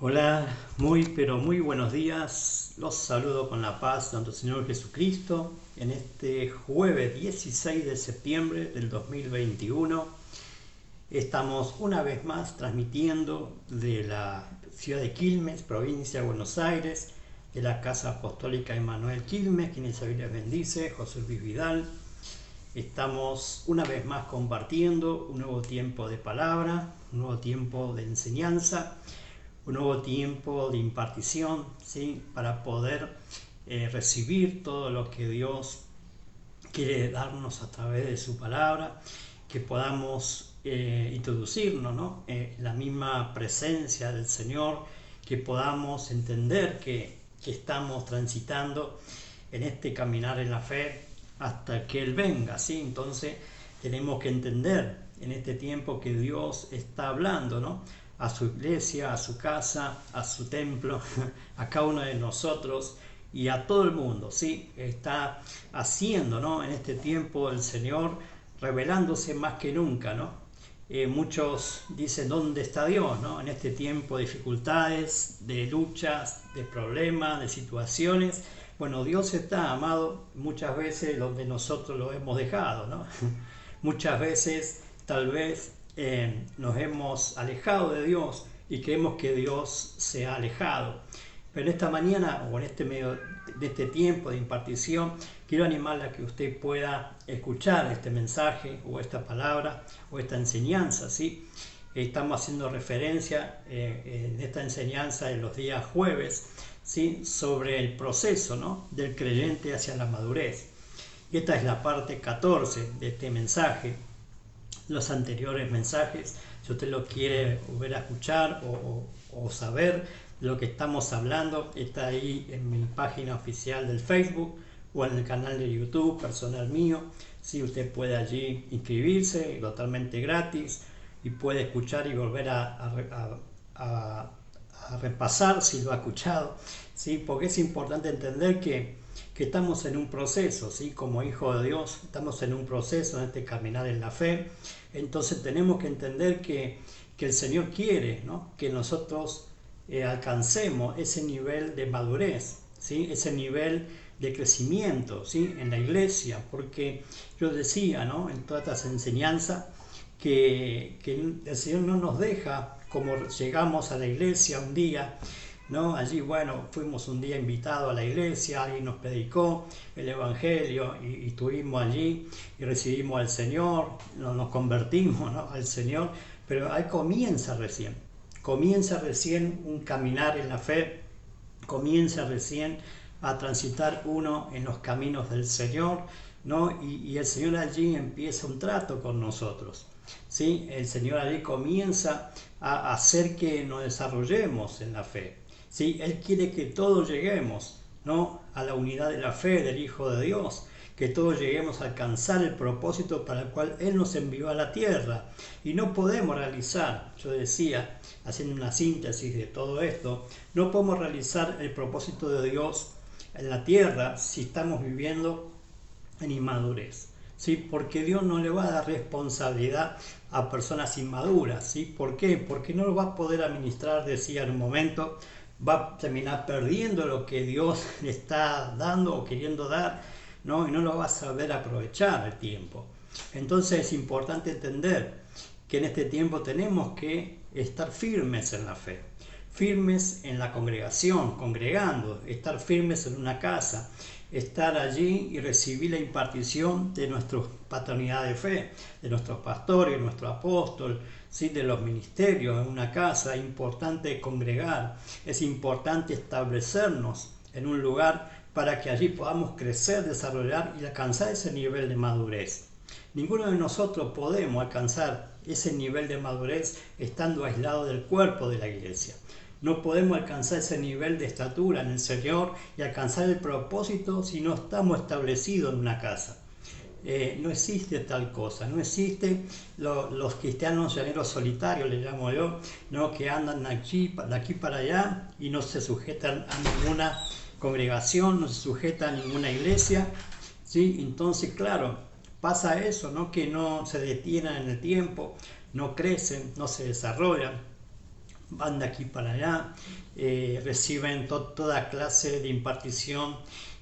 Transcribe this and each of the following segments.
Hola, muy pero muy buenos días. Los saludo con la paz de nuestro Señor Jesucristo en este jueves 16 de septiembre del 2021. Estamos una vez más transmitiendo de la ciudad de Quilmes, provincia de Buenos Aires, de la Casa Apostólica Emmanuel Quilmes, quien el les bendice, José Luis Vidal. Estamos una vez más compartiendo un nuevo tiempo de palabra, un nuevo tiempo de enseñanza, un nuevo tiempo de impartición, ¿sí? Para poder recibir todo lo que Dios quiere darnos a través de su palabra, que podamos introducirnos, ¿no? La misma presencia del Señor, que podamos entender que estamos transitando en este caminar en la fe hasta que Él venga, ¿sí? Entonces tenemos que entender en este tiempo que Dios está hablando, ¿no? A su iglesia, a su casa, a su templo, a cada uno de nosotros y a todo el mundo, ¿sí? Está haciendo, ¿no? En este tiempo el Señor revelándose más que nunca, ¿no? Muchos dicen, ¿dónde está Dios, ¿no? En este tiempo de dificultades, de luchas, de problemas, de situaciones. Bueno, Dios está, amado, muchas veces donde nosotros lo hemos dejado, ¿no? Muchas veces tal vez nos hemos alejado de Dios y creemos que Dios se ha alejado. Pero en esta mañana o en este medio de este tiempo de impartición, quiero animarla a que usted pueda escuchar este mensaje o esta palabra o esta enseñanza, ¿sí? Estamos haciendo referencia en esta enseñanza en los días jueves, ¿sí? Sobre el proceso, ¿no? Del creyente hacia la madurez. Y esta es la parte 14 de este mensaje. Los anteriores mensajes, si usted lo quiere volver a escuchar o saber lo que estamos hablando, está ahí en mi página oficial del Facebook o en el canal de YouTube personal mío. Si usted puede allí inscribirse totalmente gratis y puede escuchar y volver a repasar si lo ha escuchado, ¿sí? Porque es importante entender que estamos en un proceso, ¿sí? Como hijo de Dios, estamos en un proceso en este caminar en la fe. Entonces tenemos que entender que el Señor quiere, ¿no? Que nosotros alcancemos ese nivel de madurez, ¿sí? Ese nivel de crecimiento, ¿sí? En la iglesia, porque yo decía, ¿no? En todas estas enseñanzas que el Señor no nos deja como llegamos a la iglesia un día, ¿no? Allí, bueno, fuimos un día invitados a la iglesia, alguien nos predicó el Evangelio y estuvimos allí y recibimos al Señor, nos convertimos, ¿no? Al Señor, pero ahí comienza recién un caminar en la fe, comienza recién a transitar uno en los caminos del Señor, ¿no? Y el Señor allí empieza un trato con nosotros, ¿sí? El Señor allí comienza a hacer que nos desarrollemos en la fe, ¿sí? Él quiere que todos lleguemos, ¿no? A la unidad de la fe del Hijo de Dios, que todos lleguemos a alcanzar el propósito para el cual Él nos envió a la tierra. Y no podemos realizar, yo decía, haciendo una síntesis de todo esto, no podemos realizar el propósito de Dios en la tierra si estamos viviendo en inmadurez, ¿sí? Porque Dios no le va a dar responsabilidad a personas inmaduras, ¿sí? ¿Por qué? Porque no lo va a poder administrar, decía en un momento, va a terminar perdiendo lo que Dios le está dando o queriendo dar, ¿no? Y no lo va a saber aprovechar el tiempo. Entonces es importante entender que en este tiempo tenemos que estar firmes en la fe, firmes en la congregación, congregando, estar firmes en una casa, estar allí y recibir la impartición de nuestra paternidad de fe, de nuestros pastores, de nuestro apóstol, ¿sí? De los ministerios en una casa. Es importante congregar, es importante establecernos en un lugar para que allí podamos crecer, desarrollar y alcanzar ese nivel de madurez. Ninguno de nosotros podemos alcanzar ese nivel de madurez estando aislado del cuerpo de la iglesia. No podemos alcanzar ese nivel de estatura en el Señor y alcanzar el propósito si no estamos establecidos en una casa. No existe tal cosa, no existe los cristianos llaneros solitarios, le llamo yo, ¿no? Que andan de aquí para allá y no se sujetan a ninguna congregación, no se sujetan a ninguna iglesia, ¿sí? Entonces, claro, pasa eso, ¿no? Que no se detienen en el tiempo, no crecen, no se desarrollan, van de aquí para allá, reciben toda clase de impartición,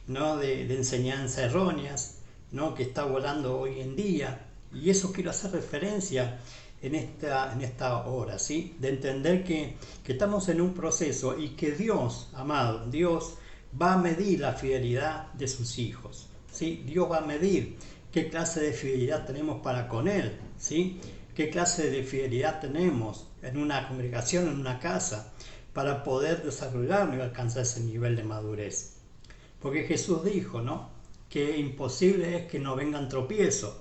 ¿no? de enseñanza erróneas, ¿no? que está volando hoy en día. Y eso quiero hacer referencia en esta hora, ¿sí? De entender que estamos en un proceso y que Dios, amado, Dios va a medir la fidelidad de sus hijos, ¿sí? Dios va a medir qué clase de fidelidad tenemos para con Él, ¿sí? Qué clase de fidelidad tenemos en una congregación, en una casa, para poder desarrollarnos y alcanzar ese nivel de madurez. Porque Jesús dijo, ¿no? Que imposible es que no vengan tropiezos.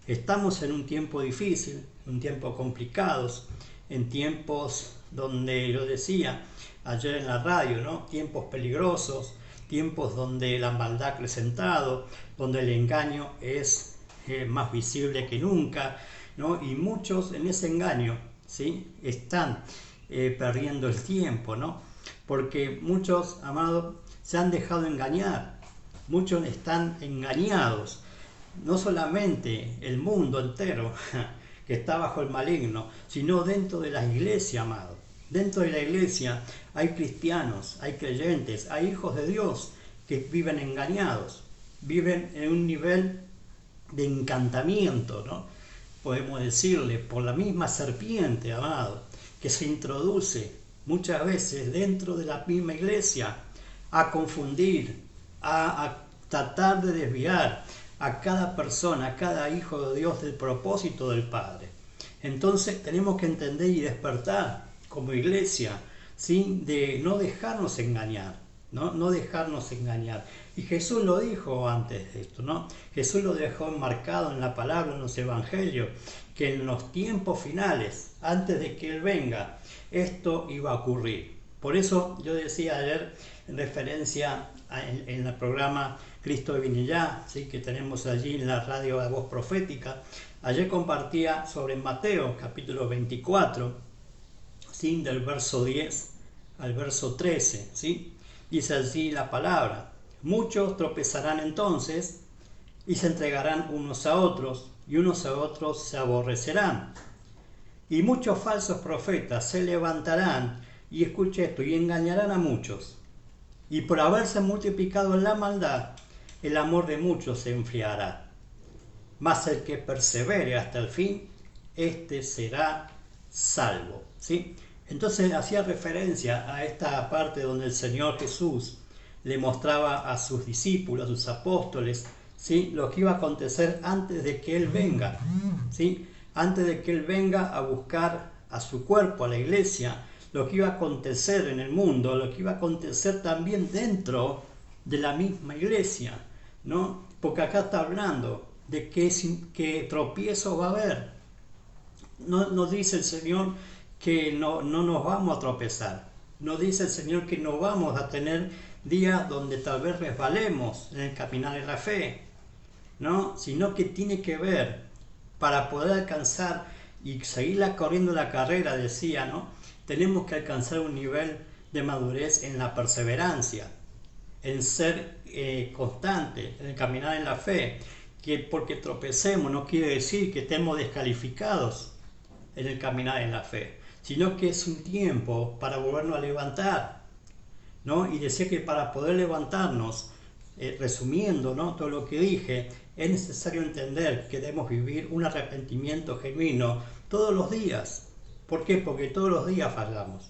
Estamos en un tiempo difícil, un tiempo complicados, en tiempos donde, yo decía ayer en la radio, ¿no? Tiempos peligrosos, tiempos donde la maldad ha acrecentado, donde el engaño es más visible que nunca, ¿no? Y muchos en ese engaño, ¿sí? Están perdiendo el tiempo, ¿no? Porque muchos, amados, se han dejado engañar, muchos están engañados. No solamente el mundo entero que está bajo el maligno, sino dentro de la iglesia, amado. Dentro de la iglesia hay cristianos, hay creyentes, hay hijos de Dios que viven engañados, viven en un nivel de encantamiento, ¿no? Podemos decirle, por la misma serpiente, amado, que se introduce muchas veces dentro de la misma iglesia a confundir, a tratar de desviar a cada persona, a cada hijo de Dios del propósito del Padre. Entonces tenemos que entender y despertar como iglesia, ¿sí? De no dejarnos engañar, no dejarnos engañar. Y Jesús lo dijo antes de esto, ¿no? Jesús lo dejó enmarcado en la palabra, en los evangelios, que en los tiempos finales, antes de que Él venga, esto iba a ocurrir. Por eso yo decía ayer, en referencia en el programa Cristo viene ya, ¿sí? Que tenemos allí en la radio de Voz Profética, ayer compartía sobre Mateo capítulo 24, ¿sí? Del verso 10 al verso 13, ¿sí? Dice así la palabra: muchos tropezarán entonces y se entregarán unos a otros, y unos a otros se aborrecerán. Y muchos falsos profetas se levantarán, y escuche esto, y engañarán a muchos. Y por haberse multiplicado en la maldad, el amor de muchos se enfriará. Mas el que persevere hasta el fin, éste será salvo, ¿sí? Entonces hacía referencia a esta parte donde el Señor Jesús le mostraba a sus discípulos, a sus apóstoles, ¿sí? Lo que iba a acontecer antes de que Él venga, ¿sí? Antes de que Él venga a buscar a su cuerpo, a la iglesia, lo que iba a acontecer en el mundo, lo que iba a acontecer también dentro de la misma iglesia, ¿no? Porque acá está hablando de que tropiezo va a haber. No dice el Señor que no nos vamos a tropezar. No dice el Señor que no vamos a tener días donde tal vez resbalemos en el caminar de la fe, ¿no? Sino que tiene que ver, para poder alcanzar y seguir corriendo la carrera, decía, ¿no? Tenemos que alcanzar un nivel de madurez en la perseverancia, en ser constante, en el caminar en la fe, que porque tropecemos no quiere decir que estemos descalificados en el caminar en la fe, sino que es un tiempo para volvernos a levantar, ¿no? Y decía que para poder levantarnos, resumiendo, ¿no? Todo lo que dije, es necesario entender que debemos vivir un arrepentimiento genuino todos los días. ¿Por qué? Porque todos los días fallamos,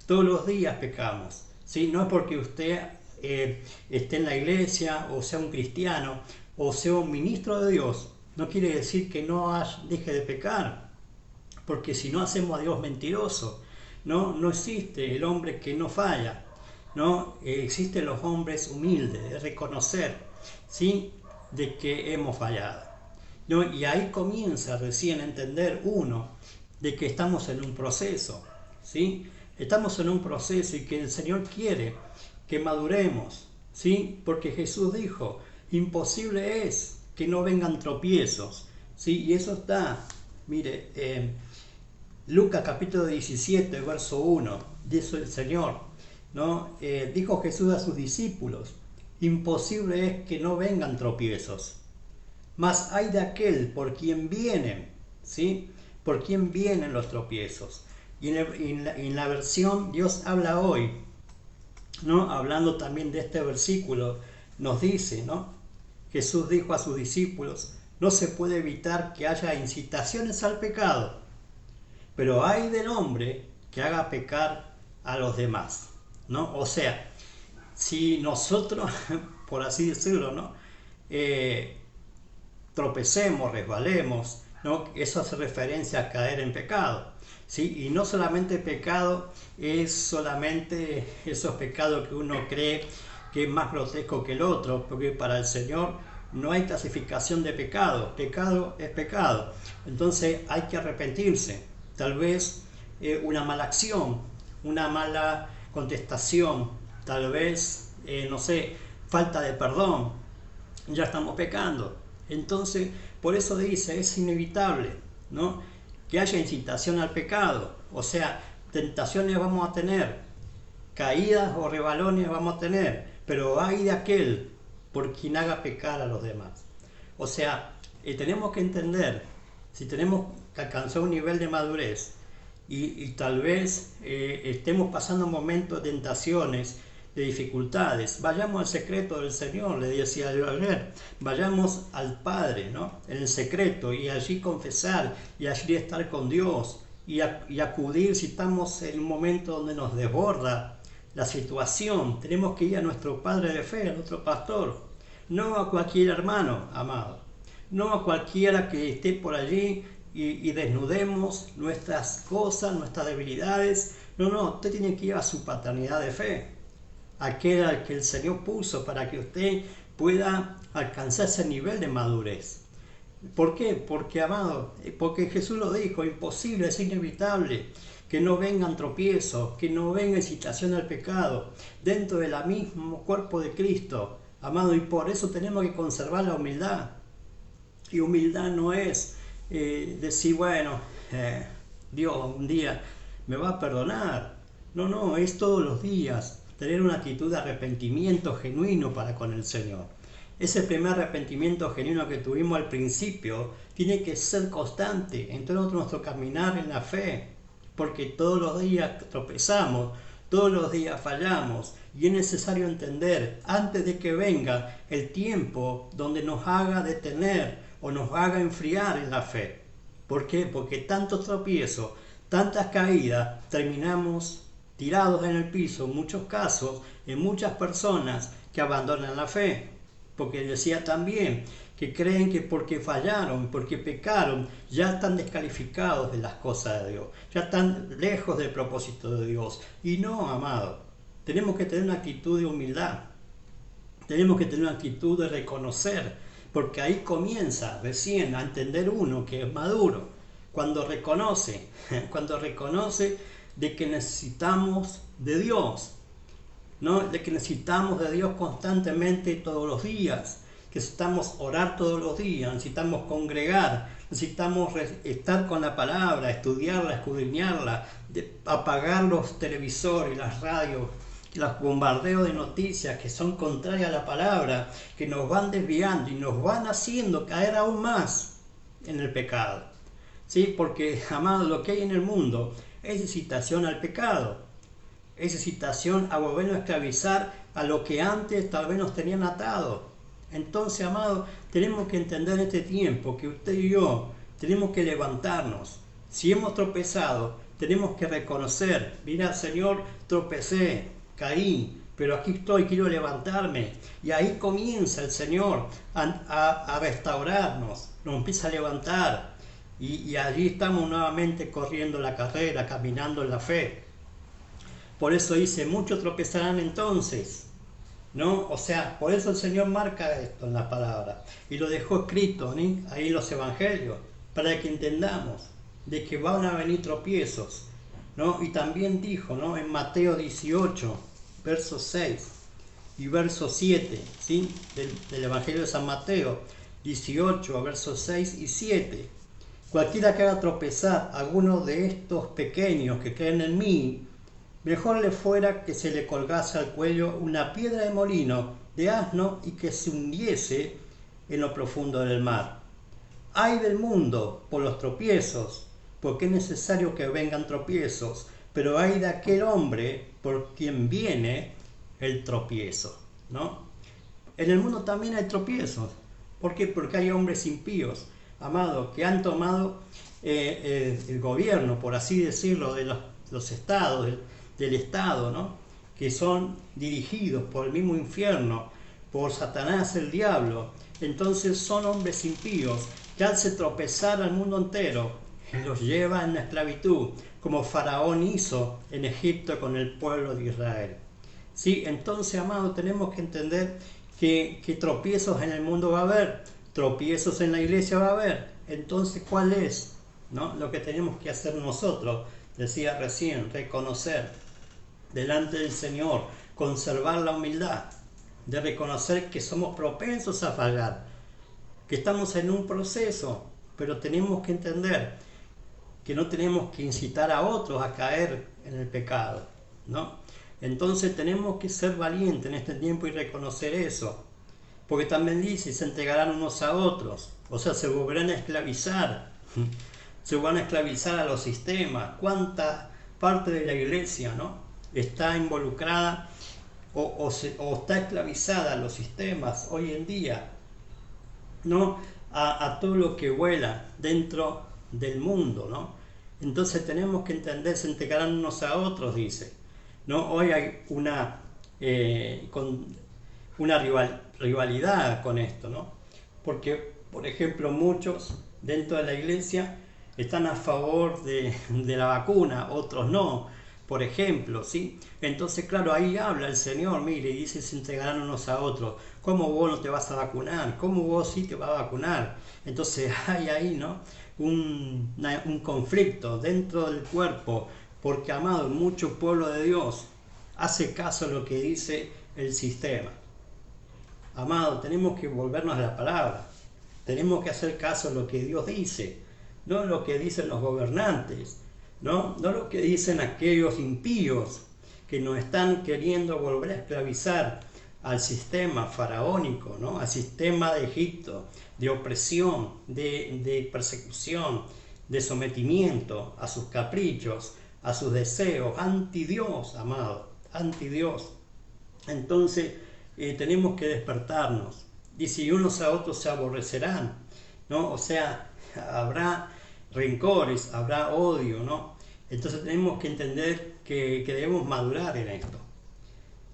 todos los días pecamos, ¿sí? No es porque usted esté en la iglesia o sea un cristiano o sea un ministro de Dios, no quiere decir que no deje de pecar, porque si no hacemos a Dios mentiroso, no existe el hombre que no falla, ¿no? Existen los hombres humildes, de reconocer, ¿sí? De que hemos fallado, ¿no? Y ahí comienza recién a entender uno de que estamos en un proceso, ¿sí? Estamos en un proceso y que el Señor quiere que maduremos, ¿sí? Porque Jesús dijo, imposible es que no vengan tropiezos, ¿sí? Y eso está, mire, Lucas capítulo 17, verso 1, dice el Señor, ¿no? Dijo Jesús a sus discípulos, imposible es que no vengan tropiezos, mas hay de aquel por quien vienen, ¿sí? ¿Por quién vienen los tropiezos? Y en la versión Dios habla hoy, ¿no? Hablando también de este versículo, nos dice, ¿no? Jesús dijo a sus discípulos, no se puede evitar que haya incitaciones al pecado, pero hay del hombre que haga pecar a los demás, ¿no? O sea, si nosotros, por así decirlo, ¿no? Tropecemos, resbalemos, ¿no? Eso hace referencia a caer en pecado, ¿sí? Y no solamente pecado es solamente esos pecados que uno cree que es más grotesco que el otro, porque para el Señor no hay clasificación de pecado, pecado es pecado, entonces hay que arrepentirse, tal vez una mala acción, una mala contestación, tal vez, no sé, falta de perdón, ya estamos pecando. Entonces, por eso dice, es inevitable, ¿no? Que haya incitación al pecado. O sea, tentaciones vamos a tener, caídas o rebalones vamos a tener, pero hay de aquel por quien haga pecar a los demás. O sea, tenemos que entender, si tenemos que alcanzar un nivel de madurez y tal vez estemos pasando momentos de tentaciones, de dificultades, vayamos al secreto del Señor, le decía yo ayer, vayamos al Padre, ¿no? En el secreto, y allí confesar, y allí estar con Dios, y acudir si estamos en un momento donde nos desborda la situación. Tenemos que ir a nuestro Padre de fe, a nuestro pastor, no a cualquier hermano, amado, no a cualquiera que esté por allí y desnudemos nuestras cosas, nuestras debilidades. No, usted tiene que ir a su paternidad de fe, aquel al que el Señor puso para que usted pueda alcanzar ese nivel de madurez. ¿Por qué? Porque, amado, porque Jesús lo dijo, imposible, es inevitable que no vengan tropiezos, que no venga incitación al pecado dentro del mismo cuerpo de Cristo, amado, y por eso tenemos que conservar la humildad. Y humildad no es decir, bueno, Dios un día me va a perdonar. No, es todos los días tener una actitud de arrepentimiento genuino para con el Señor. Ese primer arrepentimiento genuino que tuvimos al principio tiene que ser constante en todo nuestro caminar en la fe, porque todos los días tropezamos, todos los días fallamos, y es necesario entender antes de que venga el tiempo donde nos haga detener o nos haga enfriar en la fe. ¿Por qué? Porque tantos tropiezos, tantas caídas, terminamos tirados en el piso, en muchos casos, en muchas personas que abandonan la fe. Porque decía también que creen que porque fallaron, porque pecaron, ya están descalificados de las cosas de Dios, ya están lejos del propósito de Dios. Y no, amado, tenemos que tener una actitud de humildad, tenemos que tener una actitud de reconocer, porque ahí comienza recién a entender uno que es maduro, cuando reconoce de que necesitamos de Dios, ¿no? De que necesitamos de Dios constantemente todos los días, que necesitamos orar todos los días, necesitamos congregar, necesitamos estar con la palabra, estudiarla, escudriñarla, apagar los televisores, las radios, los bombardeos de noticias que son contrarias a la palabra, que nos van desviando y nos van haciendo caer aún más en el pecado. ¿Sí? Porque, amado, lo que hay en el mundo es incitación al pecado, es incitación a volvernos a esclavizar a lo que antes tal vez nos tenían atado. Entonces, amado, tenemos que entender en este tiempo que usted y yo tenemos que levantarnos. Si hemos tropezado, tenemos que reconocer, mira, Señor, tropecé, caí, pero aquí estoy, quiero levantarme. Y ahí comienza el Señor a restaurarnos, nos empieza a levantar. Y allí estamos nuevamente corriendo la carrera, caminando en la fe. Por eso dice, muchos tropezarán entonces, ¿no? O sea, por eso el Señor marca esto en la palabra y lo dejó escrito, ¿no? Ahí en los evangelios, para que entendamos de que van a venir tropiezos, ¿no? Y también dijo, ¿no? En Mateo 18, verso 6 y verso 7, ¿sí? Del Evangelio de San Mateo 18, versos 6 y 7. Cualquiera que haga tropezar a alguno de estos pequeños que creen en mí, mejor le fuera que se le colgase al cuello una piedra de molino de asno y que se hundiese en lo profundo del mar. Ay del mundo por los tropiezos, porque es necesario que vengan tropiezos, pero hay de aquel hombre por quien viene el tropiezo, ¿no? En el mundo también hay tropiezos. ¿Por qué? Porque hay hombres impíos, amados, que han tomado el gobierno, por así decirlo, de los estados, del Estado, ¿no? Que son dirigidos por el mismo infierno, por Satanás el diablo. Entonces son hombres impíos que hace tropezar al mundo entero, los lleva en la esclavitud, como Faraón hizo en Egipto con el pueblo de Israel. ¿Sí? Entonces, amados, tenemos que entender que tropiezos en el mundo va a haber, tropiezos en la iglesia va a haber. Entonces, ¿cuál es, ¿no?, lo que tenemos que hacer nosotros? Decía recién, reconocer delante del Señor, conservar la humildad, de reconocer que somos propensos a fallar, que estamos en un proceso, pero tenemos que entender que no tenemos que incitar a otros a caer en el pecado, ¿no? Entonces tenemos que ser valientes en este tiempo y reconocer eso, porque también dice, se entregarán unos a otros, o sea, se volverán a esclavizar, se van a esclavizar a los sistemas. ¿Cuánta parte de la iglesia, ¿no?, está involucrada o está esclavizada a los sistemas hoy en día, ¿no?, a todo lo que vuela dentro del mundo, ¿no? Entonces tenemos que entender, se entregarán unos a otros, dice, ¿no? Hoy hay una rivalidad con esto, ¿no? Porque, por ejemplo, muchos dentro de la iglesia están a favor de la vacuna, otros no, por ejemplo, ¿sí? Entonces, claro, ahí habla el Señor, mire, y dice, se entregarán unos a otros. ¿Cómo vos no te vas a vacunar? ¿Cómo vos sí te vas a vacunar? Entonces hay ahí, ¿no?, un conflicto dentro del cuerpo, porque, amado, mucho pueblo de Dios hace caso a lo que dice el sistema. Amado, tenemos que volvernos a la palabra, tenemos que hacer caso a lo que Dios dice, no lo que dicen los gobernantes, no lo que dicen aquellos impíos que nos están queriendo volver a esclavizar al sistema faraónico, ¿no?, al sistema de Egipto, de opresión, de persecución, de sometimiento a sus caprichos, a sus deseos, anti Dios, amado, anti Dios. Entonces tenemos que despertarnos. Dice, y unos a otros se aborrecerán, ¿no? O sea, habrá rencores, habrá odio, ¿no? Entonces tenemos que entender que debemos madurar en esto.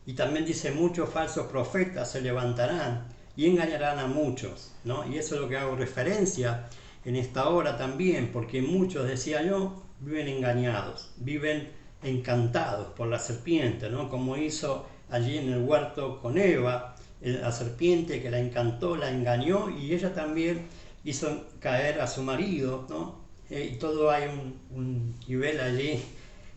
Y también dice, muchos falsos profetas se levantarán y engañarán a muchos, ¿no? Y eso es lo que hago referencia en esta hora también, porque muchos, decía yo, viven engañados, viven encantados por la serpiente, ¿no? Como hizo allí en el huerto con Eva, la serpiente que la encantó, la engañó, y ella también hizo caer a su marido, ¿no? Y todo hay un nivel allí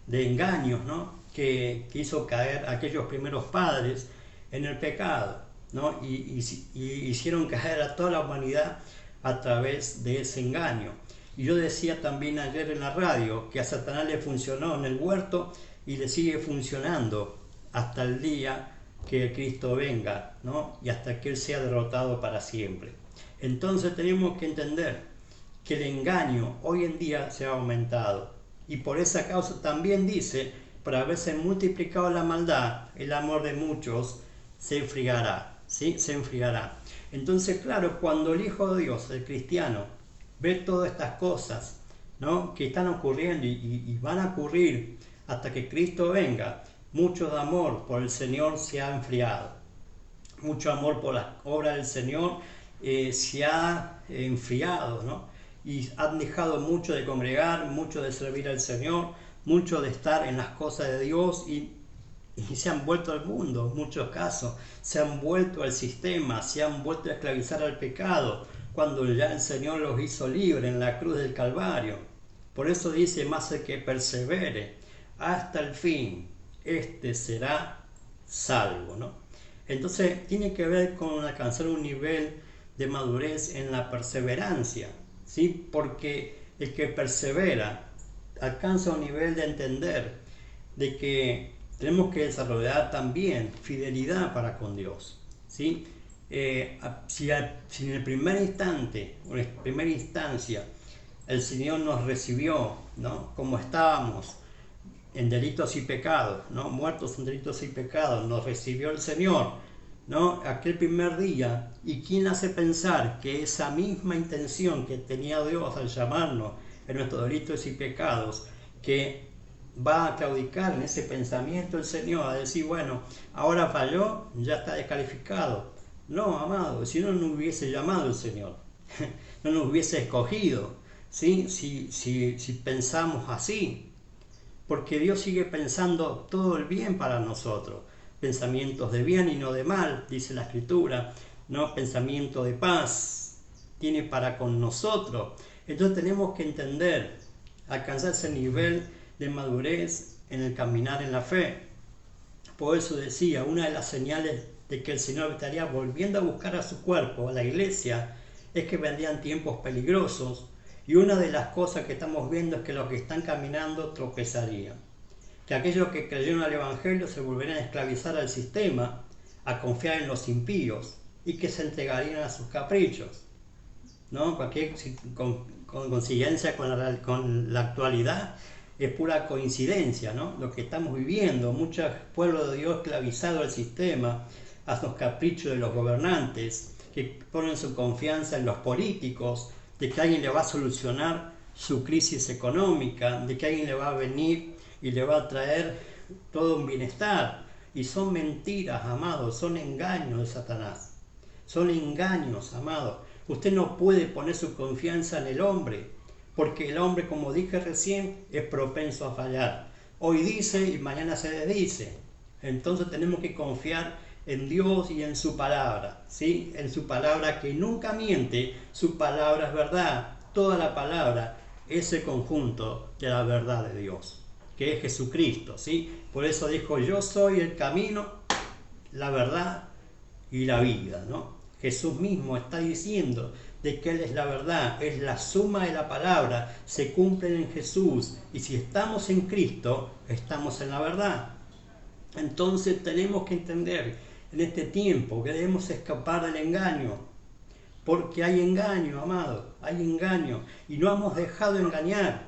de engaños, ¿no?, que hizo caer a aquellos primeros padres en el pecado, ¿no? Y hicieron caer a toda la humanidad a través de ese engaño. Y yo decía también ayer en la radio que a Satanás le funcionó en el huerto y le sigue funcionando hasta el día que Cristo venga, ¿no?, y hasta que Él sea derrotado para siempre. Entonces tenemos que entender que el engaño hoy en día se ha aumentado, y por esa causa también dice, por haberse multiplicado la maldad, el amor de muchos se enfriará, ¿sí? Se enfriará. Entonces, claro, cuando el Hijo de Dios, el cristiano, ve todas estas cosas, ¿no?, que están ocurriendo y van a ocurrir hasta que Cristo venga, mucho amor por el Señor se ha enfriado, mucho amor por la obra del Señor se ha enfriado, ¿no? Y han dejado mucho de congregar, mucho de servir al Señor, mucho de estar en las cosas de Dios, y se han vuelto al mundo, en muchos casos, se han vuelto al sistema, se han vuelto a esclavizar al pecado, cuando ya el Señor los hizo libres en la cruz del Calvario. Por eso dice, más el que persevere hasta el fin, este será salvo, ¿no? Entonces tiene que ver con alcanzar un nivel de madurez en la perseverancia, ¿sí? Porque el que persevera alcanza un nivel de entender de que tenemos que desarrollar también fidelidad para con Dios, ¿sí? Si en el primer instante o en la primera instancia El Señor nos recibió, ¿no? Como estábamos, en delitos y pecados, ¿no? Muertos en delitos y pecados, nos recibió el Señor, ¿no? Aquel primer día. ¿Y quién hace pensar que esa misma intención que tenía Dios al llamarnos en nuestros delitos y pecados, que va a claudicar en ese pensamiento el Señor, a decir, bueno, ahora falló, ya está descalificado? No, amado, si no nos hubiese llamado el Señor, no nos hubiese escogido, ¿sí? Si pensamos así, porque Dios sigue pensando todo el bien para nosotros, pensamientos de bien y no de mal, dice la Escritura, no, pensamiento de paz tiene para con nosotros. Entonces tenemos que entender, alcanzar ese nivel de madurez en el caminar en la fe. Por eso decía, una de las señales de que el Señor estaría volviendo a buscar a su cuerpo, a la iglesia, es que vendrían tiempos peligrosos. Y una de las cosas que estamos viendo es que los que están caminando tropezarían. Que aquellos que creyeron al Evangelio se volverían a esclavizar al sistema, a confiar en los impíos y que se entregarían a sus caprichos, ¿no? Cualquier coincidencia con la actualidad es pura coincidencia, ¿no? Lo que estamos viviendo, muchos pueblos de Dios esclavizados al sistema, a los caprichos de los gobernantes, que ponen su confianza en los políticos, de que alguien le va a solucionar su crisis económica, de que alguien le va a venir y le va a traer todo un bienestar. Y son mentiras, amados, son engaños de Satanás. Son engaños, amados. Usted no puede poner su confianza en el hombre, porque el hombre, como dije recién, es propenso a fallar. Hoy dice y mañana se desdice. Entonces tenemos que confiar en Dios y en su palabra, ¿sí? En su palabra que nunca miente, su palabra es verdad. Toda la palabra es el conjunto de la verdad de Dios, que es Jesucristo, ¿sí? Por eso dijo, yo soy el camino, la verdad y la vida, ¿no? Jesús mismo está diciendo de que Él es la verdad, es la suma de la palabra, se cumplen en Jesús, y si estamos en Cristo, estamos en la verdad. Entonces tenemos que entender en este tiempo que debemos escapar del engaño, porque hay engaño, amado, hay engaño, y no hemos dejado engañar,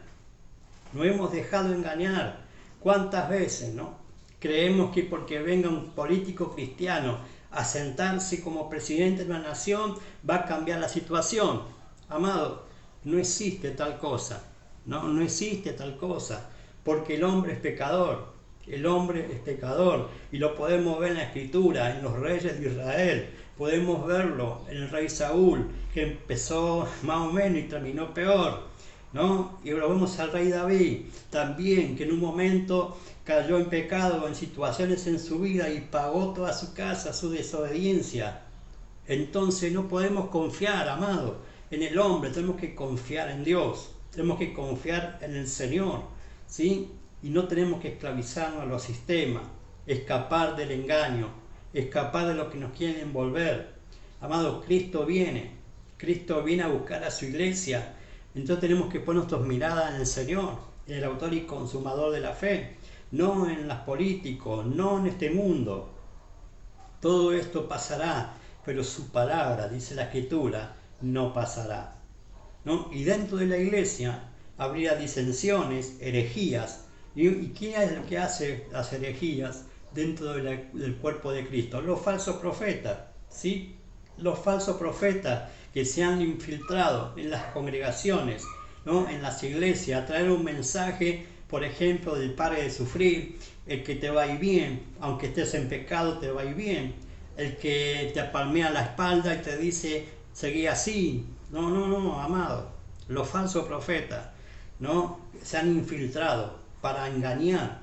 no hemos dejado engañar. ¿Cuántas veces, no? Creemos que porque venga un político cristiano a sentarse como presidente de una nación va a cambiar la situación. Amado, no existe tal cosa, no existe tal cosa, porque el hombre es pecador. El hombre es pecador y lo podemos ver en la Escritura, en los reyes de Israel. Podemos verlo en el rey Saúl, que empezó más o menos y terminó peor, ¿no? Y lo vemos al rey David también, que en un momento cayó en pecado en situaciones en su vida y pagó toda su casa, su desobediencia. Entonces no podemos confiar, amado, en el hombre, tenemos que confiar en Dios, tenemos que confiar en el Señor, ¿sí? Y no tenemos que esclavizarnos a los sistemas, escapar del engaño, escapar de lo que nos quieren envolver. Amado, Cristo viene a buscar a su iglesia. Entonces tenemos que poner nuestras miradas en el Señor, en el autor y consumador de la fe, no en los políticos, no en este mundo. Todo esto pasará, pero su palabra, dice la Escritura, no pasará, ¿no? Y dentro de la iglesia habría disensiones, herejías. ¿Y quién es lo que hace las herejías dentro del cuerpo de Cristo? Los falsos profetas, ¿sí? Los falsos profetas que se han infiltrado en las congregaciones, ¿no? En las iglesias, a traer un mensaje, por ejemplo, del pare de sufrir, el que te va a ir bien, aunque estés en pecado te va a ir bien, el que te palmea la espalda y te dice, seguí así. No, amado, los falsos profetas, ¿no? Se han infiltrado para engañar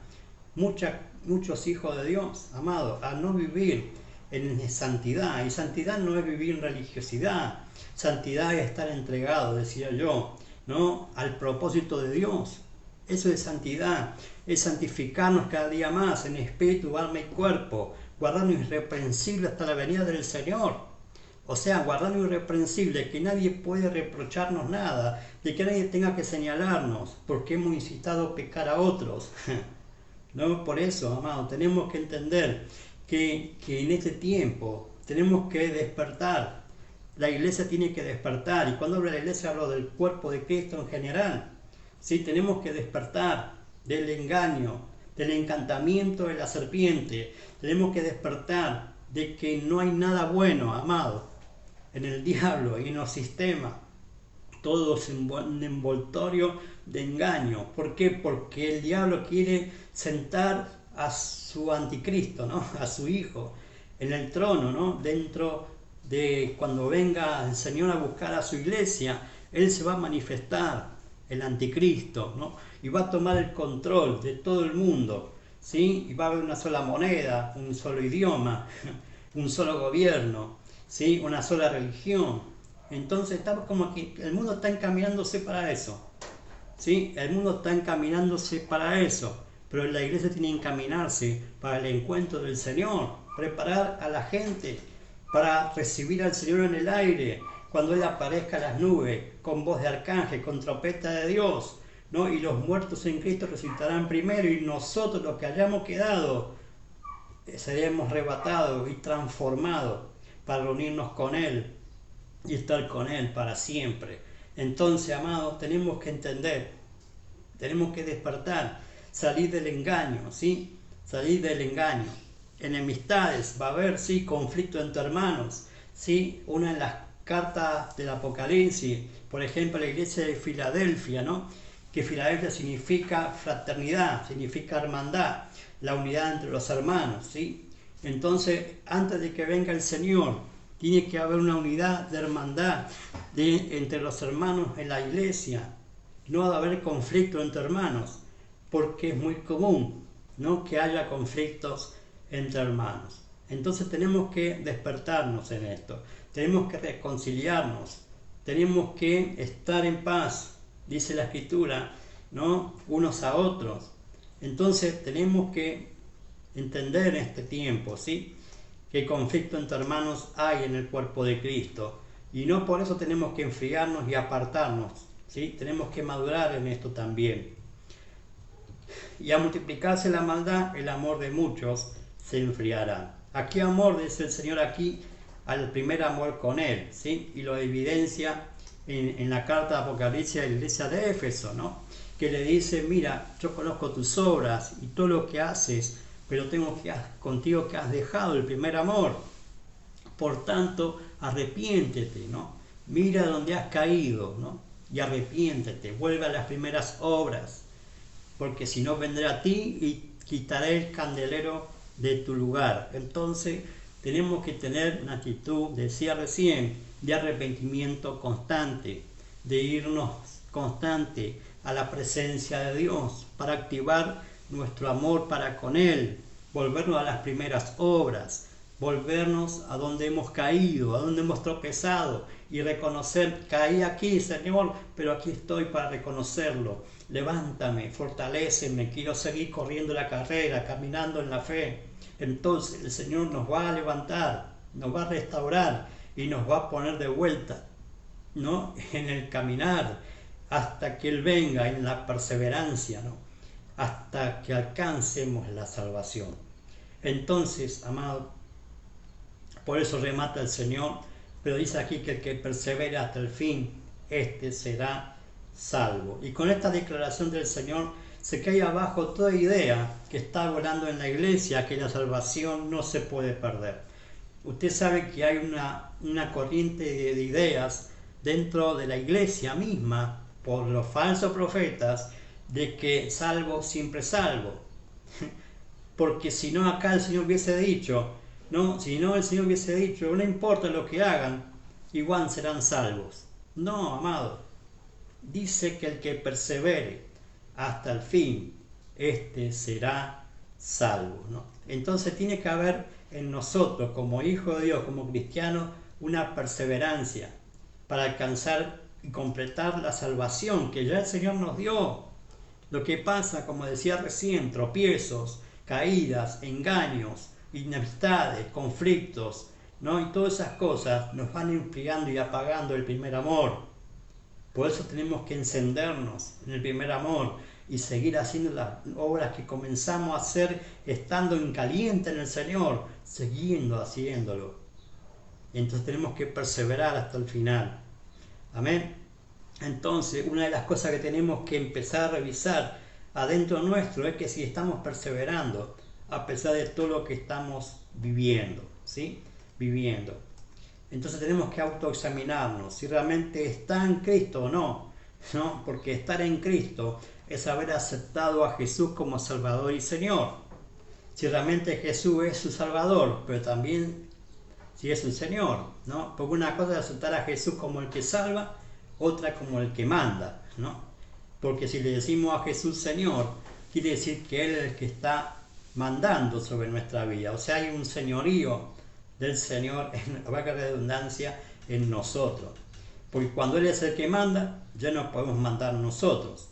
muchos hijos de Dios, amado, a no vivir en santidad. Y santidad no es vivir en religiosidad, santidad es estar entregado, decía yo, ¿no? Al propósito de Dios. Eso es santidad, es santificarnos cada día más en espíritu, alma y cuerpo, guardarnos irreprensible hasta la venida del Señor. O sea, guardarnos irreprensible, que nadie puede reprocharnos nada, de que nadie tenga que señalarnos, porque hemos incitado a pecar a otros. No, por eso, amado, tenemos que entender que en este tiempo tenemos que despertar, la iglesia tiene que despertar. Y cuando hablo de la iglesia hablo del cuerpo de Cristo en general. ¿Sí? Tenemos que despertar del engaño, del encantamiento de la serpiente. Tenemos que despertar de que no hay nada bueno, amado, en el diablo y en los sistemas. Todo es un envoltorio de engaño. ¿Por qué? Porque el diablo quiere sentar a su anticristo, ¿no? A su hijo en el trono, ¿no? Dentro de cuando venga el Señor a buscar a su iglesia, Él se va a manifestar, el anticristo, ¿no? Y va a tomar el control de todo el mundo, ¿sí? Y va a haber una sola moneda, un solo idioma, un solo gobierno, ¿sí? Una sola religión. Entonces estamos como que el mundo está encaminándose para eso, ¿sí? El mundo está encaminándose para eso, pero la iglesia tiene que encaminarse para el encuentro del Señor, preparar a la gente para recibir al Señor en el aire, cuando Él aparezca en las nubes, con voz de arcángel, con trompeta de Dios, ¿no? Y los muertos en Cristo resucitarán primero, y nosotros, los que hayamos quedado, seremos arrebatados y transformados para reunirnos con Él y estar con Él para siempre. Entonces, amados, tenemos que entender, tenemos que despertar, salir del engaño, ¿sí? Salir del engaño. Enemistades, va a haber, sí, conflicto entre hermanos, ¿sí? Una de las cartas del Apocalipsis, por ejemplo, la iglesia de Filadelfia, ¿no? Que Filadelfia significa fraternidad, significa hermandad, la unidad entre los hermanos, ¿sí? Entonces, antes de que venga el Señor, tiene que haber una unidad de hermandad entre los hermanos en la iglesia. No va a haber conflicto entre hermanos, porque es muy común, ¿no? Que haya conflictos entre hermanos. Entonces tenemos que despertarnos en esto, tenemos que reconciliarnos, tenemos que estar en paz, dice la Escritura, ¿no? Unos a otros. Entonces tenemos que entender en este tiempo, ¿sí? Que conflicto entre hermanos hay en el cuerpo de Cristo, y no por eso tenemos que enfriarnos y apartarnos, ¿sí? Tenemos que madurar en esto también. Y a multiplicarse la maldad, el amor de muchos se enfriará. ¿A qué amor dice el Señor aquí? Al primer amor con Él, ¿sí? Y lo evidencia en la carta de Apocalipsis a la iglesia de Éfeso, ¿no? Que le dice, mira, yo conozco tus obras y todo lo que haces, pero tengo contigo que has dejado el primer amor. Por tanto, arrepiéntete, ¿no? Mira donde has caído, ¿no? Y arrepiéntete, vuelve a las primeras obras, porque si no vendré a ti y quitaré el candelero de tu lugar. Entonces tenemos que tener una actitud, decía recién, de arrepentimiento constante, de irnos constante a la presencia de Dios para activar nuestro amor para con Él, volvernos a las primeras obras, volvernos a donde hemos caído, a donde hemos tropezado y reconocer, caí aquí, Señor, pero aquí estoy para reconocerlo. Levántame, fortaléceme, quiero seguir corriendo la carrera, caminando en la fe. Entonces el Señor nos va a levantar, nos va a restaurar y nos va a poner de vuelta, ¿no? En el caminar, hasta que Él venga, en la perseverancia, ¿no? Hasta que alcancemos la salvación. Entonces, amado, por eso remata el Señor, pero dice aquí que el que persevera hasta el fin, este será salvo. Y con esta declaración del Señor se cae abajo toda idea que está volando en la iglesia, que la salvación no se puede perder. Usted sabe que hay una corriente de ideas dentro de la iglesia misma, por los falsos profetas, de que salvo siempre salvo. Porque si no, acá el Señor hubiese dicho, no, si no el Señor hubiese dicho, no importa lo que hagan, igual serán salvos. No, amado, dice que el que persevere hasta el fin, este será salvo, ¿no? Entonces tiene que haber en nosotros, como hijos de Dios, como cristianos, una perseverancia para alcanzar y completar la salvación que ya el Señor nos dio. Lo que pasa, como decía recién, tropiezos, caídas, engaños, enemistades, conflictos, ¿no? Y todas esas cosas nos van enfriando y apagando el primer amor. Por eso tenemos que encendernos en el primer amor y seguir haciendo las obras que comenzamos a hacer estando en caliente en el Señor, siguiendo haciéndolo. Entonces tenemos que perseverar hasta el final. Amén. Entonces, una de las cosas que tenemos que empezar a revisar adentro nuestro es que si estamos perseverando a pesar de todo lo que estamos viviendo, ¿sí? Viviendo. Entonces tenemos que autoexaminarnos si realmente está en Cristo o no, ¿no? Porque estar en Cristo es haber aceptado a Jesús como Salvador y Señor. Si realmente Jesús es su Salvador, pero también si es su Señor, ¿no? Porque una cosa es aceptar a Jesús como el que salva, otra como el que manda, ¿no? Porque si le decimos a Jesús Señor, quiere decir que Él es el que está mandando sobre nuestra vida. O sea, hay un señorío del Señor, en vaca redundancia, en nosotros. Porque cuando Él es el que manda, ya no podemos mandar nosotros.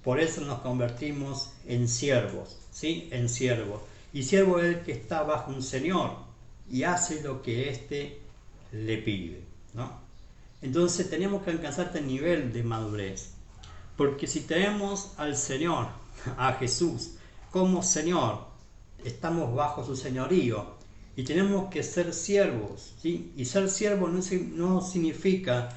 Por eso nos convertimos en siervos, ¿sí? En siervos. Y siervo es el que está bajo un Señor y hace lo que éste le pide, ¿no? Entonces tenemos que alcanzar este nivel de madurez. Porque si tenemos al Señor, a Jesús, como Señor, estamos bajo su señorío y tenemos que ser siervos, ¿sí? Y ser siervo no significa,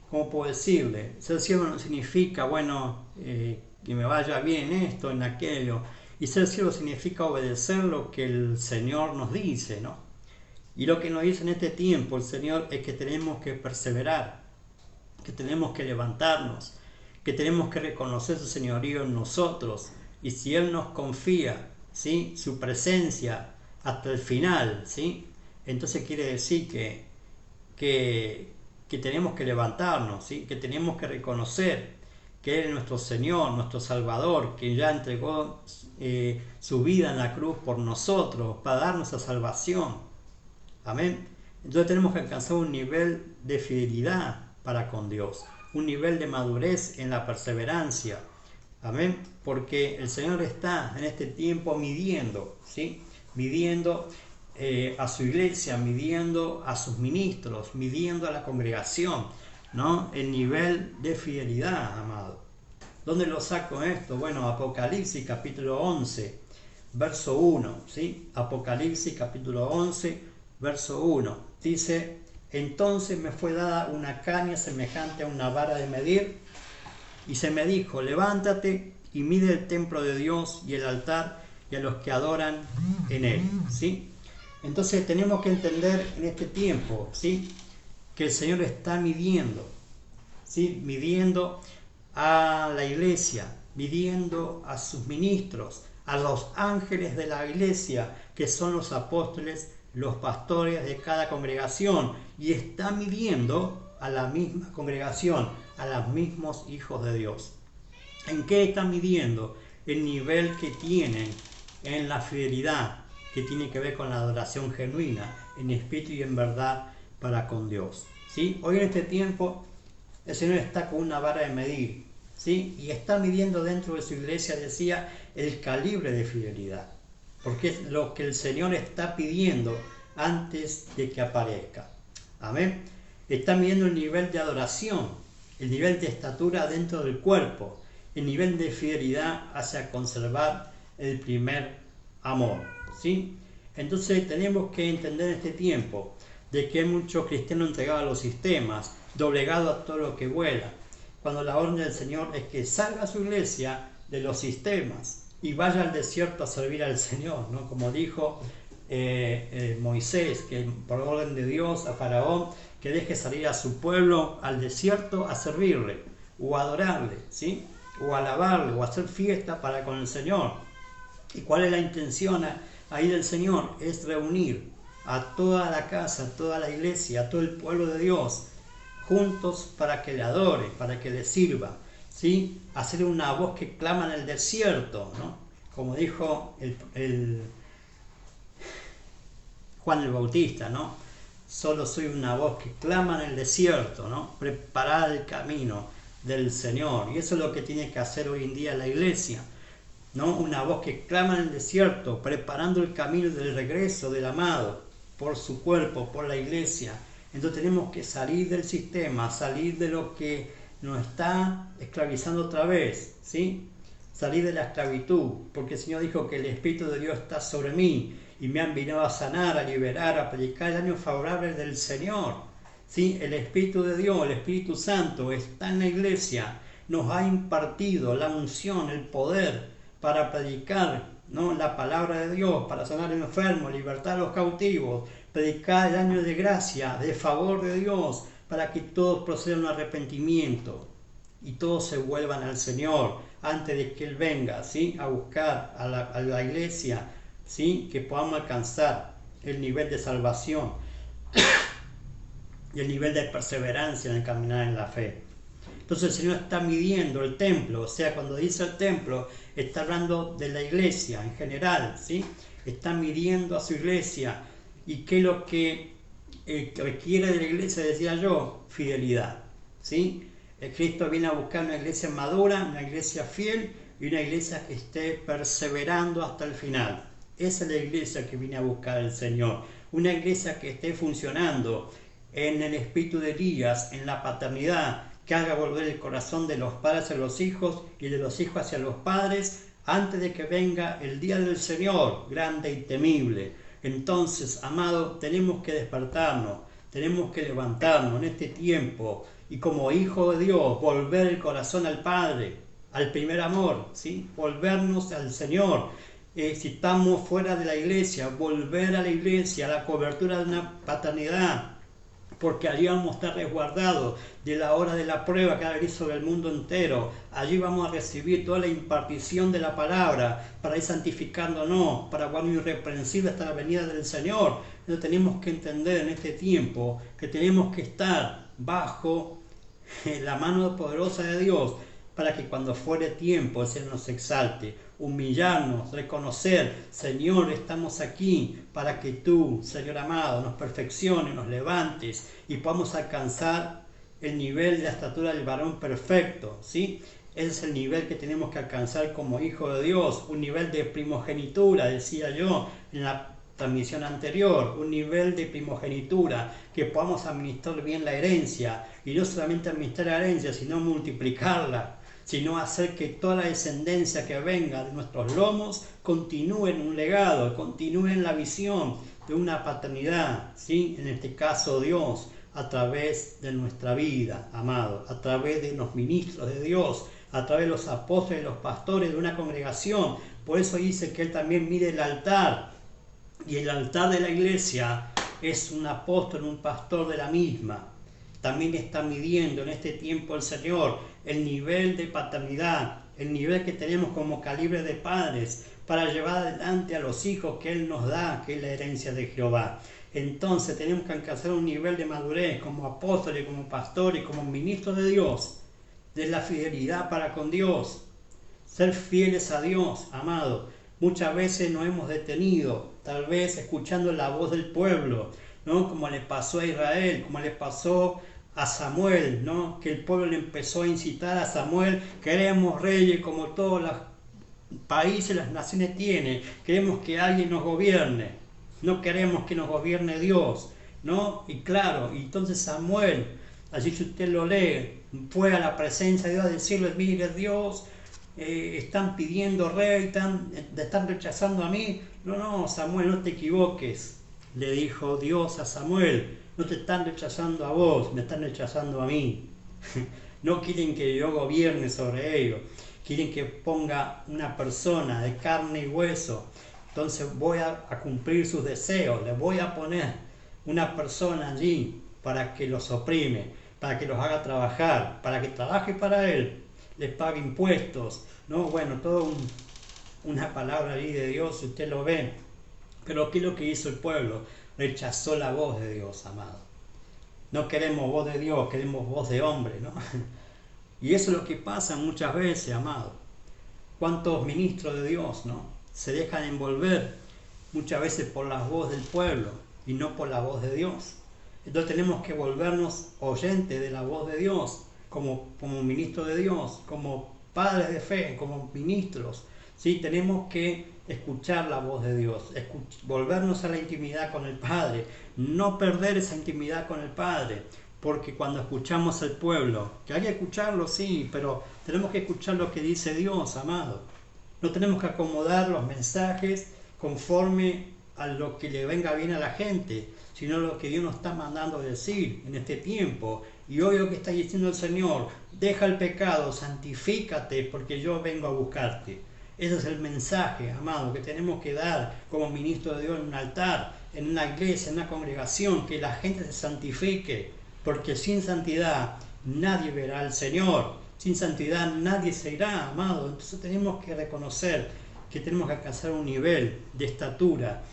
¿cómo puedo decirle? Ser siervo no significa, que me vaya bien esto, en aquello. Y ser siervo significa obedecer lo que el Señor nos dice, ¿no? Y lo que nos dice en este tiempo el Señor es que tenemos que perseverar, que tenemos que levantarnos, que tenemos que reconocer su señorío en nosotros. Y si Él nos confía, ¿sí?, su presencia hasta el final, ¿sí?, entonces quiere decir que tenemos que levantarnos, ¿sí?, que tenemos que reconocer que Él es nuestro Señor, nuestro Salvador, que ya entregó su vida en la cruz por nosotros, para darnos la salvación. Amén. Entonces tenemos que alcanzar un nivel de fidelidad para con Dios, un nivel de madurez en la perseverancia. Amén. Porque el Señor está en este tiempo midiendo, ¿sí?, midiendo a su iglesia, midiendo a sus ministros, midiendo a la congregación, ¿no?, el nivel de fidelidad, amado. ¿Dónde lo saco esto? Bueno, Apocalipsis capítulo 11, verso 1, ¿sí? Apocalipsis capítulo 11, verso 1. Dice: entonces me fue dada una caña semejante a una vara de medir, y se me dijo: levántate y mide el templo de Dios y el altar y a los que adoran en él, ¿sí? Entonces tenemos que entender en este tiempo, ¿sí?, que el Señor está midiendo, ¿sí?, midiendo a la iglesia, midiendo a sus ministros, a los ángeles de la iglesia, que son los apóstoles, los pastores de cada congregación, y está midiendo a la misma congregación, a los mismos hijos de Dios. ¿En qué está midiendo? El nivel que tienen en la fidelidad, que tiene que ver con la adoración genuina, en espíritu y en verdad para con Dios, ¿sí? Hoy en este tiempo el Señor está con una vara de medir, ¿sí?, y está midiendo dentro de su iglesia, decía, el calibre de fidelidad, porque es lo que el Señor está pidiendo antes de que aparezca. Amén. Está midiendo el nivel de adoración, el nivel de estatura dentro del cuerpo, el nivel de fidelidad hacia conservar el primer amor, ¿sí? Entonces tenemos que entender en este tiempo de que hay muchos cristianos entregados a los sistemas, doblegados a todo lo que vuela, cuando la orden del Señor es que salga su iglesia de los sistemas y vaya al desierto a servir al Señor, ¿no? Como dijo Moisés, que por orden de Dios a Faraón, que deje salir a su pueblo al desierto a servirle, o adorarle, ¿sí?, o alabarle, o hacer fiesta para con el Señor. ¿Y cuál es la intención ahí del Señor? Es reunir a toda la casa, a toda la iglesia, a todo el pueblo de Dios, juntos para que le adore, para que le sirva, ¿sí? Hacer una voz que clama en el desierto, ¿no? Como dijo Juan el Bautista, ¿no? Solo soy una voz que clama en el desierto, ¿no? Preparad el camino del Señor. Y eso es lo que tiene que hacer hoy en día la iglesia, ¿no? Una voz que clama en el desierto, preparando el camino del regreso del amado por su cuerpo, por la iglesia. Entonces tenemos que salir del sistema, salir de lo que nos está esclavizando otra vez, ¿sí? salir de la esclavitud, porque el Señor dijo que el Espíritu de Dios está sobre mí y me ha enviado a sanar, a liberar, a predicar el año favorable del Señor. ¿Sí? El Espíritu de Dios, el Espíritu Santo está en la iglesia, nos ha impartido la unción, el poder para predicar, ¿no?, la palabra de Dios, para sanar a los enfermos, libertar a los cautivos, predicar el año de gracia, de favor de Dios, para que todos procedan a un arrepentimiento y todos se vuelvan al Señor antes de que Él venga, ¿sí?, a buscar a la iglesia, ¿sí?, que podamos alcanzar el nivel de salvación y el nivel de perseverancia en el caminar en la fe. Entonces el Señor está midiendo el templo, o sea, cuando dice el templo, está hablando de la iglesia en general, ¿sí? Está midiendo a su iglesia. ¿Y qué es lo que requiere de la iglesia? Decía yo, fidelidad, ¿sí? Cristo viene a buscar una iglesia madura, una iglesia fiel y una iglesia que esté perseverando hasta el final. Esa es la iglesia que viene a buscar el Señor. Una iglesia que esté funcionando en el espíritu de Elías, en la paternidad, que haga volver el corazón de los padres hacia los hijos y de los hijos hacia los padres, antes de que venga el día del Señor, grande y temible. Entonces, amado, tenemos que despertarnos, tenemos que levantarnos en este tiempo y como hijo de Dios, volver el corazón al Padre, al primer amor, ¿sí? Volvernos al Señor. Si estamos fuera de la iglesia, volver a la iglesia, a la cobertura de una paternidad, porque allí vamos a estar resguardados de la hora de la prueba que va a venir sobre el mundo entero. Allí vamos a recibir toda la impartición de la palabra para ir santificándonos, para guardar irreprensible hasta la venida del Señor. Entonces tenemos que entender en este tiempo que tenemos que estar bajo la mano poderosa de Dios para que cuando fuere tiempo el Señor nos exalte. Humillarnos, reconocer, Señor, estamos aquí para que tú, Señor amado, nos perfecciones, nos levantes y podamos alcanzar el nivel de la estatura del varón perfecto, ¿sí? Ese es el nivel que tenemos que alcanzar como hijo de Dios, un nivel de primogenitura, decía yo en la transmisión anterior, un nivel de primogenitura, que podamos administrar bien la herencia, y no solamente administrar la herencia, sino multiplicarla, sino hacer que toda la descendencia que venga de nuestros lomos continúe en un legado, continúe en la visión de una paternidad, ¿sí? En este caso Dios, a través de nuestra vida, amado, a través de los ministros de Dios, a través de los apóstoles y los pastores de una congregación. Por eso dice que Él también mide el altar, y el altar de la iglesia es un apóstol, un pastor de la misma. También está midiendo en este tiempo el Señor el nivel de paternidad, el nivel que tenemos como calibre de padres para llevar adelante a los hijos que Él nos da, que es la herencia de Jehová. Entonces tenemos que alcanzar un nivel de madurez como apóstoles, como pastores, como ministros de Dios, de la fidelidad para con Dios, ser fieles a Dios, amado. Muchas veces nos hemos detenido, tal vez escuchando la voz del pueblo, ¿no? Como le pasó a Israel, como le pasó a Samuel, ¿no? Que el pueblo le empezó a incitar a Samuel: queremos reyes como todos los países, las naciones tienen, queremos que alguien nos gobierne, no queremos que nos gobierne Dios, ¿no? Y claro, y entonces Samuel, allí si usted lo lee, fue a la presencia de Dios a decirle: mire Dios, están pidiendo rey, están rechazando a mí. No, Samuel, no te equivoques, le dijo Dios a Samuel, no te están rechazando a vos, me están rechazando a mí. No quieren que yo gobierne sobre ellos, quieren que ponga una persona de carne y hueso. Entonces voy a cumplir sus deseos, les voy a poner una persona allí para que los oprime, para que los haga trabajar, para que trabaje para él, les pague impuestos, ¿no? Bueno, todo una palabra allí de Dios, si usted lo ve. Pero ¿qué es lo que hizo el pueblo? Rechazó la voz de Dios, amado. No queremos voz de Dios, queremos voz de hombre, ¿no? Y eso es lo que pasa muchas veces, amado. ¿Cuántos ministros de Dios, no? Se dejan envolver muchas veces por la voz del pueblo y no por la voz de Dios. Entonces tenemos que volvernos oyentes de la voz de Dios, como ministros de Dios, como padres de fe, como ministros, ¿sí? Tenemos que escuchar la voz de Dios, volvernos a la intimidad con el Padre, no perder esa intimidad con el Padre, porque cuando escuchamos al pueblo, que hay que escucharlo, sí, pero tenemos que escuchar lo que dice Dios, amado. No tenemos que acomodar los mensajes conforme a lo que le venga bien a la gente, sino lo que Dios nos está mandando decir en este tiempo. Y hoy lo que está diciendo el Señor: deja el pecado, santifícate, porque yo vengo a buscarte. Ese es el mensaje, amado, que tenemos que dar como ministro de Dios en un altar, en una iglesia, en una congregación, que la gente se santifique, porque sin santidad nadie verá al Señor, sin santidad nadie se irá, amado. Entonces tenemos que reconocer que tenemos que alcanzar un nivel de estatura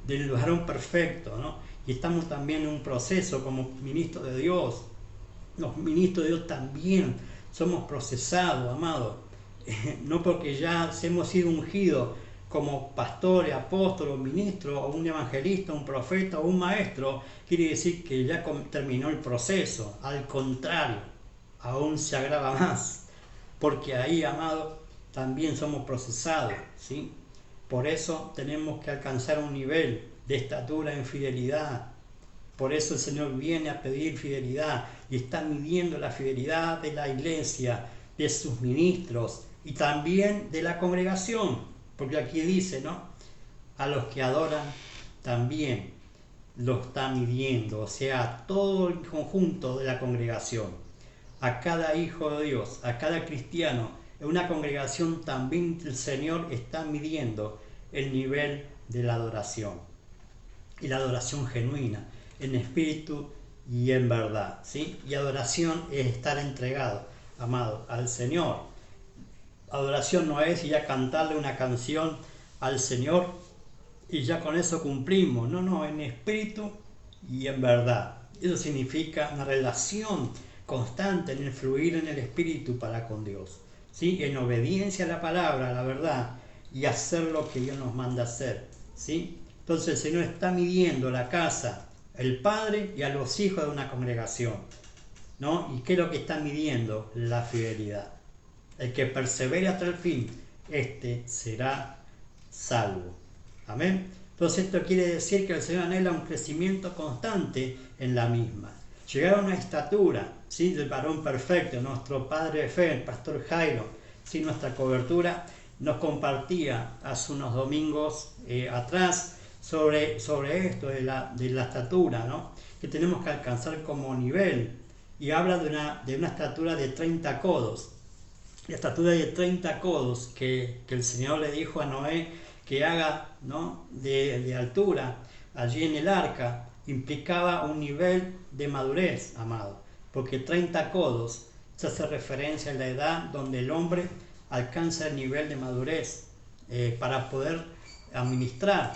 del varón perfecto, ¿no? Y estamos también en un proceso como ministros de Dios. Los ministros de Dios también somos procesados, amado. No porque ya hemos sido ungidos como pastores, apóstoles, ministros, o un evangelista, un profeta o un maestro, quiere decir que ya terminó el proceso. Al contrario, aún se agrava más, porque ahí, amado, también somos procesados, ¿sí? Por eso tenemos que alcanzar un nivel de estatura en fidelidad. Por eso el Señor viene a pedir fidelidad y está midiendo la fidelidad de la iglesia, de sus ministros y también de la congregación, porque aquí dice, ¿no? A los que adoran también lo está midiendo, o sea, todo el conjunto de la congregación, a cada hijo de Dios, a cada cristiano, en una congregación también el Señor está midiendo el nivel de la adoración, y la adoración genuina, en espíritu y en verdad, ¿sí? Y adoración es estar entregado, amado, al Señor. Adoración no es ya cantarle una canción al Señor y ya con eso cumplimos. No, en espíritu y en verdad. Eso significa una relación constante en el fluir en el espíritu para con Dios, ¿sí? En obediencia a la palabra, a la verdad, y hacer lo que Dios nos manda hacer, ¿sí? Entonces el Señor está midiendo la casa, el Padre y a los hijos de una congregación, ¿no? ¿Y qué es lo que está midiendo? La fidelidad. El que persevere hasta el fin, este será salvo. Amén. Entonces esto quiere decir que el Señor anhela un crecimiento constante en la misma. Llegar a una estatura, ¿sí?, del varón perfecto. Nuestro padre de fe, el pastor Jairo, ¿sí?, nuestra cobertura, nos compartía hace unos domingos atrás sobre esto de la estatura, ¿no?, que tenemos que alcanzar como nivel. Y habla de una estatura de 30 codos. La estatura de 30 codos que el Señor le dijo a Noé que haga, ¿no?, de altura allí en el arca, implicaba un nivel de madurez, amado, porque 30 codos se hace referencia a la edad donde el hombre alcanza el nivel de madurez para poder administrar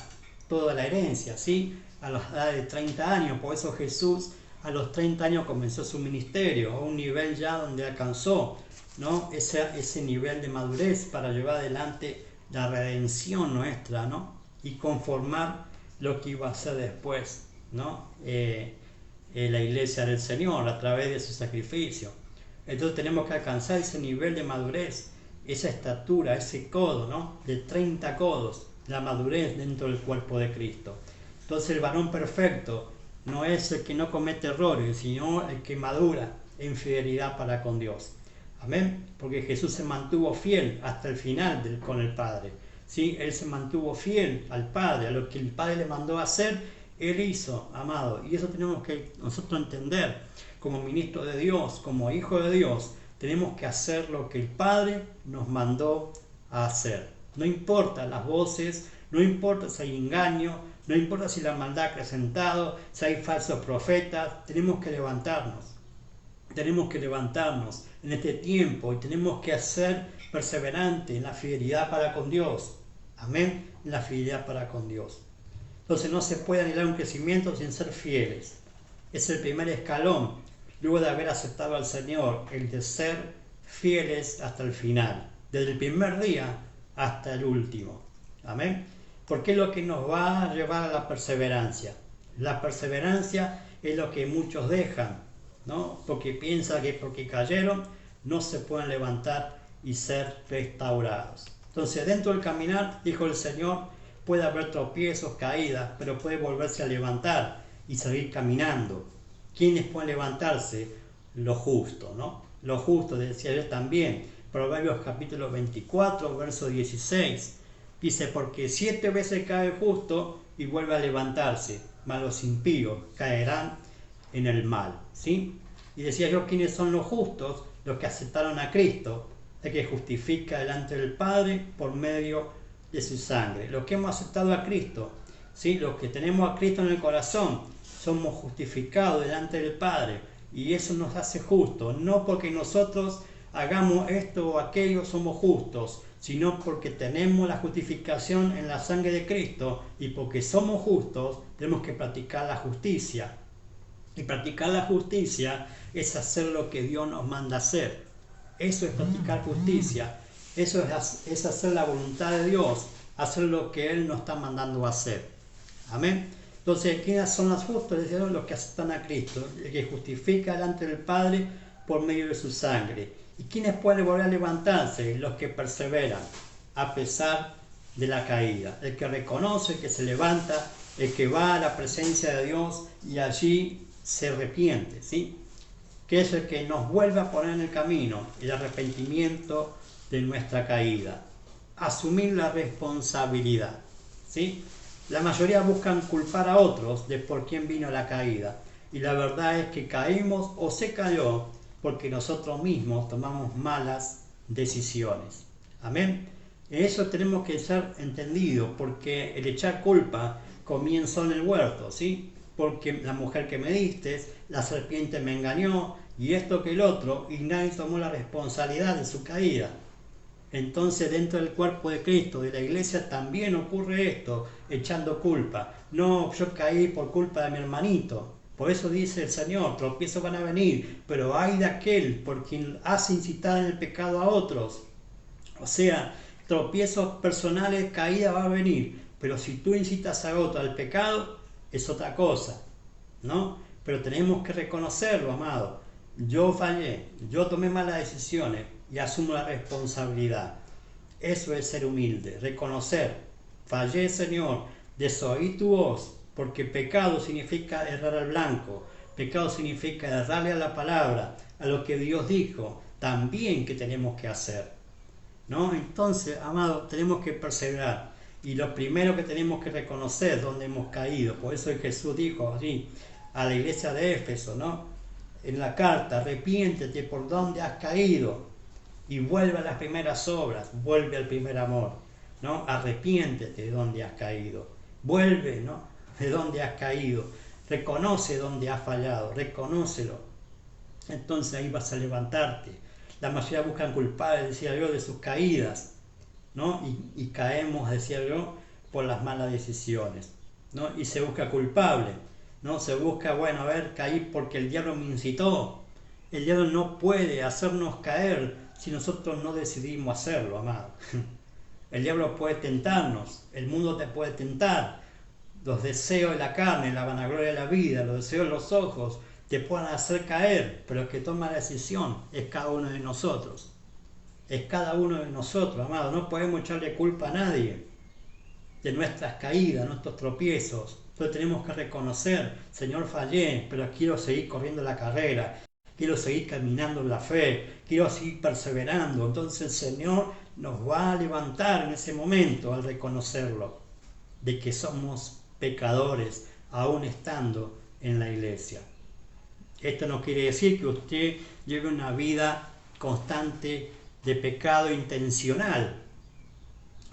toda la herencia, ¿sí?, a la edad de 30 años. Por eso Jesús a los 30 años comenzó su ministerio, a un nivel ya donde alcanzó, ¿no?, ese nivel de madurez para llevar adelante la redención nuestra, ¿no?, y conformar lo que iba a ser después, ¿no?, la iglesia del Señor a través de su sacrificio. Entonces tenemos que alcanzar ese nivel de madurez, esa estatura, ese codo, ¿no?, de 30 codos, la madurez dentro del cuerpo de Cristo. Entonces el varón perfecto no es el que no comete errores, sino el que madura en fidelidad para con Dios. Amén. Porque Jesús se mantuvo fiel hasta el final con el Padre, ¿sí? Él se mantuvo fiel al Padre, a lo que el Padre le mandó a hacer, Él hizo, amado. Y eso tenemos que nosotros entender como ministro de Dios, como hijo de Dios. Tenemos que hacer lo que el Padre nos mandó a hacer. No importa las voces, no importa si hay engaño, no importa si la maldad ha acrecentado, si hay falsos profetas. Tenemos que levantarnos en este tiempo y tenemos que ser perseverantes en la fidelidad para con Dios. Amén, en la fidelidad para con Dios. Entonces no se puede anhelar un crecimiento sin ser fieles. Es el primer escalón, luego de haber aceptado al Señor, el de ser fieles hasta el final, desde el primer día hasta el último. Amén. Porque es lo que nos va a llevar a la perseverancia. La perseverancia es lo que muchos dejan, ¿no?, porque piensan que porque cayeron no se pueden levantar y ser restaurados. Entonces dentro del caminar, dijo el Señor, puede haber tropiezos, caídas, pero puede volverse a levantar y seguir caminando. ¿Quiénes pueden levantarse? Los justos, ¿no? Los justos, decía yo también. Proverbios capítulo 24, verso 16. Dice, porque 7 veces cae el justo y vuelve a levantarse, mas los impíos caerán en el mal, ¿sí? Y decía yo, ¿quiénes son los justos? Los que aceptaron a Cristo, el que justifica delante del Padre por medio de su sangre. Los que hemos aceptado a Cristo, ¿sí? Los que tenemos a Cristo en el corazón, somos justificados delante del Padre, y eso nos hace justos, no porque nosotros hagamos esto o aquello somos justos, sino porque tenemos la justificación en la sangre de Cristo, y porque somos justos tenemos que practicar la justicia. Y practicar la justicia es hacer lo que Dios nos manda hacer. Eso es practicar justicia. Eso es hacer la voluntad de Dios, hacer lo que Él nos está mandando a hacer. Amén. Entonces, ¿quiénes son los justos? Los que aceptan a Cristo, el que justifica delante del Padre por medio de su sangre. ¿Y quiénes pueden volver a levantarse? Los que perseveran a pesar de la caída. El que reconoce, el que se levanta, el que va a la presencia de Dios y allí se arrepiente, ¿sí? Que es el que nos vuelve a poner en el camino, el arrepentimiento de nuestra caída. Asumir la responsabilidad, ¿sí? La mayoría buscan culpar a otros de por quién vino la caída. Y la verdad es que caímos o se cayó porque nosotros mismos tomamos malas decisiones. Amén. Eso tenemos que ser entendido, porque el echar culpa comienza en el huerto, ¿sí? Porque la mujer que me diste, la serpiente me engañó, y esto que el otro, y nadie tomó la responsabilidad de su caída. Entonces, dentro del cuerpo de Cristo, de la iglesia, también ocurre esto, echando culpa. No, yo caí por culpa de mi hermanito. Por eso dice el Señor, tropiezos van a venir, pero hay de aquel por quien hace incitar en el pecado a otros. O sea, tropiezos personales, caída va a venir, pero si tú incitas a otro al pecado, es otra cosa, ¿no? Pero tenemos que reconocerlo, amado. Yo fallé, yo tomé malas decisiones y asumo la responsabilidad. Eso es ser humilde, reconocer. Fallé, Señor, desoí tu voz, porque pecado significa errar al blanco. Pecado significa errarle a la palabra, a lo que Dios dijo, también que tenemos que hacer, ¿no? Entonces, amado, tenemos que perseverar. Y lo primero que tenemos que reconocer donde hemos caído. Por eso Jesús dijo allí a la iglesia de Éfeso, ¿no? En la carta, arrepiéntete por donde has caído y vuelve a las primeras obras, vuelve al primer amor, ¿no? Arrepiéntete de donde has caído, vuelve, ¿no? De donde has caído, reconoce donde has fallado, reconócelo. Entonces ahí vas a levantarte. La mayoría buscan culpables, decía yo, de sus caídas, ¿no? Y caemos, decía yo, por las malas decisiones, ¿no? Y se busca culpable, ¿no? Se busca, bueno, a ver, caí porque el diablo me incitó. El diablo no puede hacernos caer si nosotros no decidimos hacerlo, amado. El diablo puede tentarnos, el mundo te puede tentar, los deseos de la carne, la vanagloria de la vida, los deseos de los ojos, te pueden hacer caer, pero el que toma la decisión es cada uno de nosotros. Es cada uno de nosotros, amado. No podemos echarle culpa a nadie de nuestras caídas, nuestros tropiezos. Entonces tenemos que reconocer, Señor, fallé, pero quiero seguir corriendo la carrera, quiero seguir caminando en la fe, quiero seguir perseverando. Entonces el Señor nos va a levantar en ese momento al reconocerlo, de que somos pecadores, aún estando en la iglesia. Esto no quiere decir que usted lleve una vida constante de pecado intencional,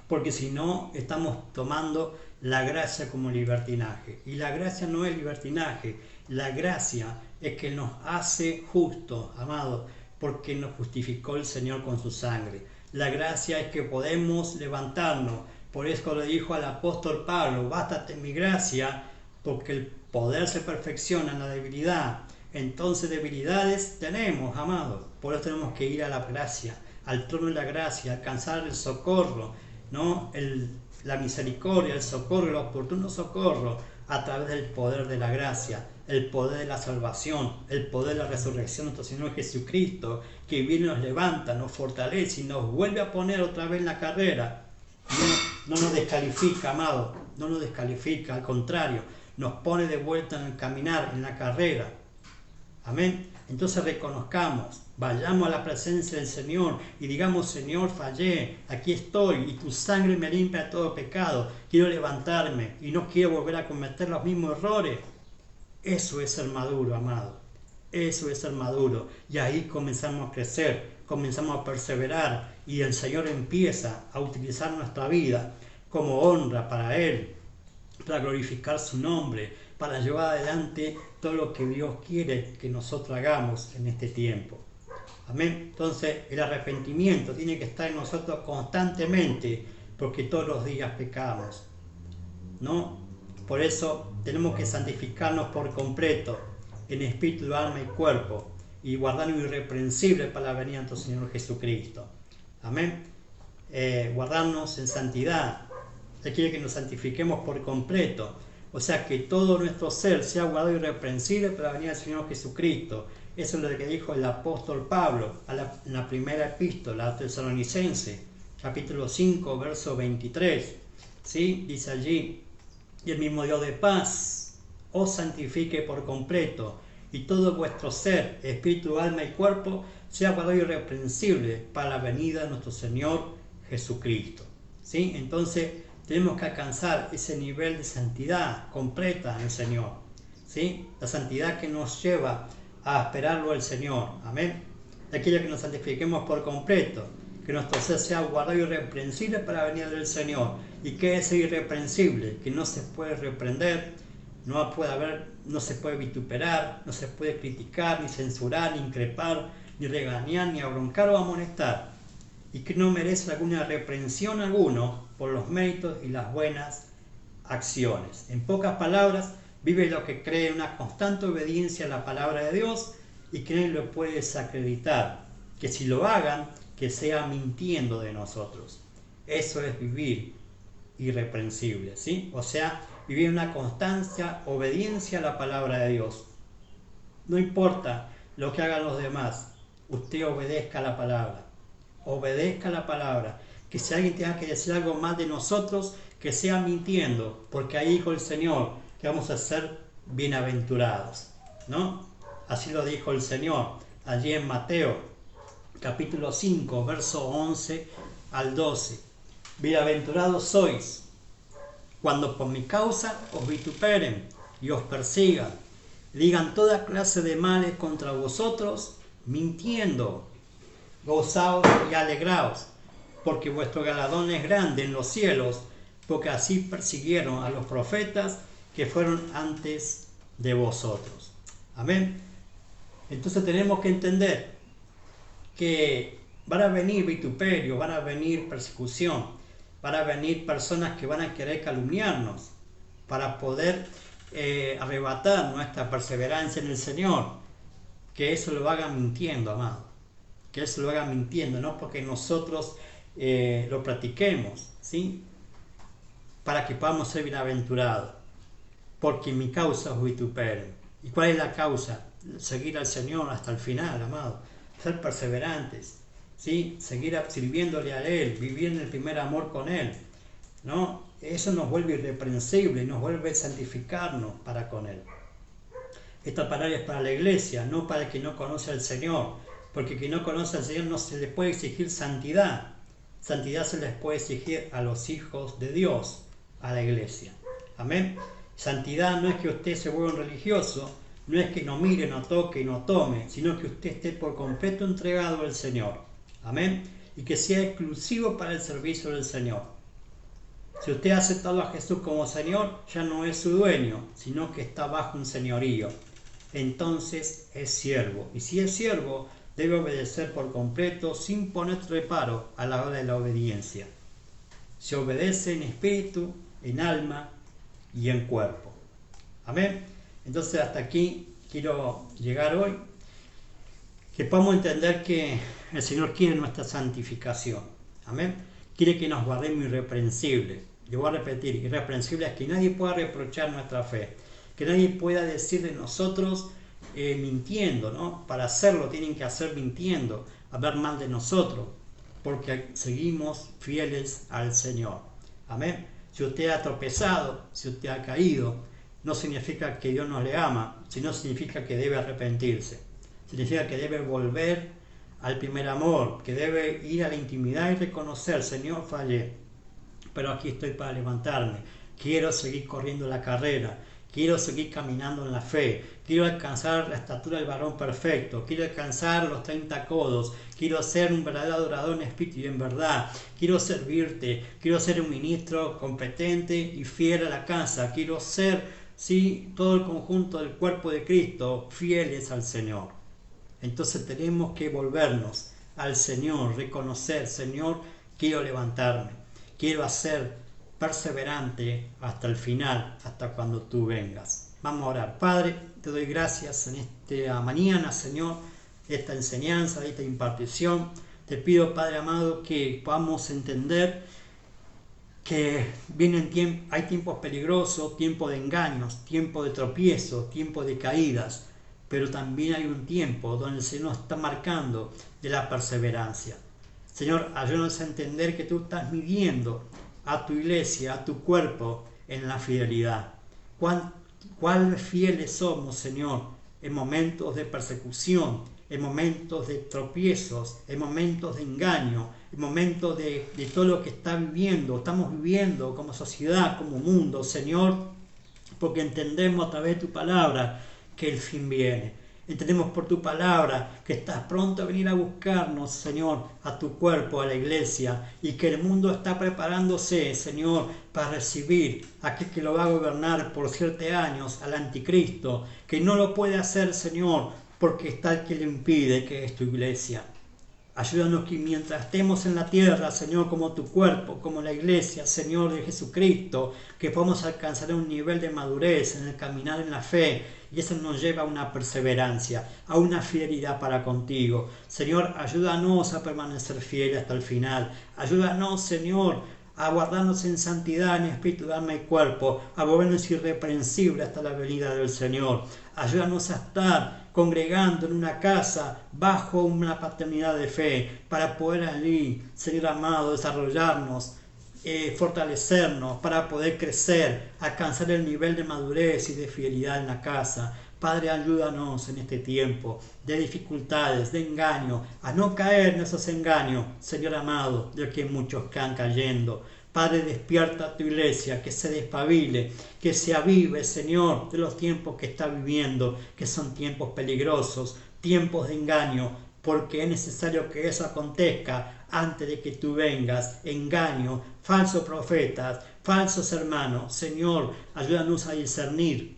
porque si no estamos tomando la gracia como libertinaje, y la gracia no es libertinaje, la gracia es que nos hace justos, amados, porque nos justificó el Señor con su sangre. La gracia es que podemos levantarnos. Por eso le dijo al apóstol Pablo, bástate mi gracia, porque el poder se perfecciona en la debilidad. Entonces debilidades tenemos, amados, por eso tenemos que ir a la gracia, al trono de la gracia, alcanzar el socorro, ¿no? La misericordia, el socorro, el oportuno socorro a través del poder de la gracia, el poder de la salvación, el poder de la resurrección de nuestro Señor Jesucristo, que viene, nos levanta, nos fortalece y nos vuelve a poner otra vez en la carrera. No nos descalifica, amado, no nos descalifica, al contrario, nos pone de vuelta en el caminar, en la carrera. Amén. Entonces reconozcamos, vayamos a la presencia del Señor y digamos: Señor, fallé, aquí estoy y tu sangre me limpia de todo pecado. Quiero levantarme y no quiero volver a cometer los mismos errores. Eso es ser maduro, amado. Eso es ser maduro. Y ahí comenzamos a crecer, comenzamos a perseverar y el Señor empieza a utilizar nuestra vida como honra para Él, para glorificar su nombre, para llevar adelante todo lo que Dios quiere que nosotros hagamos en este tiempo. Amén. Entonces el arrepentimiento tiene que estar en nosotros constantemente, porque todos los días pecamos, ¿no? Por eso tenemos que santificarnos por completo, en espíritu, alma y cuerpo, y guardarnos irreprensibles para la venida de nuestro Señor Jesucristo. Amén. Guardarnos en santidad. Él quiere que nos santifiquemos por completo. O sea, que todo nuestro ser sea guardado irreprensible para la venida del Señor Jesucristo. Eso es lo que dijo el apóstol Pablo en la primera epístola a Tesalonicenses, capítulo 5, verso 23. ¿Sí? Dice allí: y el mismo Dios de paz os santifique por completo, y todo vuestro ser, espíritu, alma y cuerpo, sea guardado irreprensible para la venida de nuestro Señor Jesucristo. ¿Sí? Entonces tenemos que alcanzar ese nivel de santidad completa en el Señor. ¿Sí? La santidad que nos lleva a esperarlo al Señor. Amén. Aquella que nos santifiquemos por completo, que nuestro ser sea guardado irreprensible para la venida del Señor. ¿Y qué es irreprensible? Que no se puede reprender, no se puede vituperar, no se puede criticar, ni censurar, ni increpar, ni regañar, ni abroncar o amonestar, y que no merece alguna reprensión alguno por los méritos y las buenas acciones. En pocas palabras, vive lo que cree en una constante obediencia a la palabra de Dios y que nadie lo puede desacreditar. Que si lo hagan, que sea mintiendo de nosotros. Eso es vivir irreprensible, ¿sí? O sea, vivir una constancia, obediencia a la palabra de Dios. No importa lo que hagan los demás, usted obedezca a la palabra. Obedezca a la palabra. Que si alguien tenga que decir algo más de nosotros, que sea mintiendo, porque ahí dijo el Señor que vamos a ser bienaventurados, ¿no? Así lo dijo el Señor allí en Mateo, capítulo 5, verso 11 al 12. Bienaventurados sois cuando por mi causa os vituperen y os persigan, digan toda clase de males contra vosotros, mintiendo. Gozaos y alegraos, porque vuestro galardón es grande en los cielos, porque así persiguieron a los profetas que fueron antes de vosotros. Amén. Entonces tenemos que entender que van a venir vituperios, van a venir persecución, van a venir personas que van a querer calumniarnos para poder arrebatar nuestra perseverancia en el Señor. Que eso lo hagan mintiendo, amado. Que eso lo hagan mintiendo, no porque nosotros lo practiquemos, ¿sí? Para que podamos ser bienaventurados. Porque mi causa os vituperen. ¿Y cuál es la causa? Seguir al Señor hasta el final, amado. Ser perseverantes, ¿sí? Seguir sirviéndole a Él, vivir en el primer amor con Él, ¿no? Eso nos vuelve irreprensible, nos vuelve a santificarnos para con Él. Esta palabra es para la iglesia, no para el que no conoce al Señor, porque quien no conoce al Señor no se le puede exigir santidad. Santidad se les puede exigir a los hijos de Dios, a la iglesia. Amén. Santidad no es que usted se vuelva un religioso, no es que no mire, no toque, no tome, sino que usted esté por completo entregado al Señor. Amén. Y que sea exclusivo para el servicio del Señor. Si usted ha aceptado a Jesús como Señor, ya no es su dueño, sino que está bajo un señorío. Entonces es siervo. Y si es siervo, debe obedecer por completo, sin poner reparo a la hora de la obediencia. Se obedece en espíritu, en alma y en cuerpo. Amén. Entonces hasta aquí quiero llegar hoy. Que podamos entender que el Señor quiere nuestra santificación. Amén. Quiere que nos guardemos irreprensibles. Yo voy a repetir, irreprensible es que nadie pueda reprochar nuestra fe. Que nadie pueda decir de nosotros mintiendo, ¿no? Para hacerlo tienen que hacer mintiendo, hablar mal de nosotros, porque seguimos fieles al Señor. Amén. Si usted ha tropezado, si usted ha caído, no significa que Dios no le ama, sino significa que debe arrepentirse. Significa que debe volver al primer amor, que debe ir a la intimidad y reconocer, Señor, fallé, pero aquí estoy para levantarme. Quiero seguir corriendo la carrera, quiero seguir caminando en la fe, quiero alcanzar la estatura del varón perfecto, quiero alcanzar los 30 codos, quiero ser un verdadero adorador en espíritu y en verdad, quiero servirte, quiero ser un ministro competente y fiel a la casa, quiero ser, sí, todo el conjunto del cuerpo de Cristo, fieles al Señor. Entonces tenemos que volvernos al Señor, reconocer, Señor, quiero levantarme, quiero ser perseverante hasta el final, hasta cuando tú vengas. Vamos a orar. Padre, te doy gracias en esta mañana, Señor, esta enseñanza, esta impartición. Te pido, Padre amado, que podamos entender que hay tiempos peligrosos, tiempos de engaños, tiempos de tropiezos, tiempos de caídas, pero también hay un tiempo donde el Señor está marcando de la perseverancia. Señor, ayúdanos a entender que tú estás midiendo a tu iglesia, a tu cuerpo, en la fidelidad. ¿Cuál fieles somos, Señor, en momentos de persecución, en momentos de tropiezos, en momentos de engaño, en momentos de todo lo que estamos viviendo como sociedad, como mundo, Señor, porque entendemos a través de tu palabra que el fin viene. Entendemos por tu palabra que estás pronto a venir a buscarnos, Señor, a tu cuerpo, a la iglesia, y que el mundo está preparándose, Señor, para recibir a aquel que lo va a gobernar por 7 años, al anticristo, que no lo puede hacer, Señor, porque está el que le impide, que es tu iglesia. Ayúdanos que mientras estemos en la tierra, Señor, como tu cuerpo, como la iglesia, Señor de Jesucristo, que podamos alcanzar un nivel de madurez en el caminar en la fe, y eso nos lleva a una perseverancia, a una fidelidad para contigo. Señor, ayúdanos a permanecer fieles hasta el final. Ayúdanos, Señor, a guardarnos en santidad, en espíritu, alma y cuerpo, a volvernos irreprensibles hasta la venida del Señor. Ayúdanos a estar congregando en una casa bajo una paternidad de fe, para poder allí, Señor amado, desarrollarnos, fortalecernos, para poder crecer, alcanzar el nivel de madurez y de fidelidad en la casa. Padre, ayúdanos en este tiempo de dificultades, de engaño, a no caer en esos engaños, Señor amado, de que muchos están cayendo. Padre, despierta a tu iglesia, que se despabile, que se avive, Señor, de los tiempos que está viviendo, que son tiempos peligrosos, tiempos de engaño, porque es necesario que eso acontezca antes de que tú vengas. Engaño, falsos profetas, falsos hermanos. Señor, ayúdanos a discernir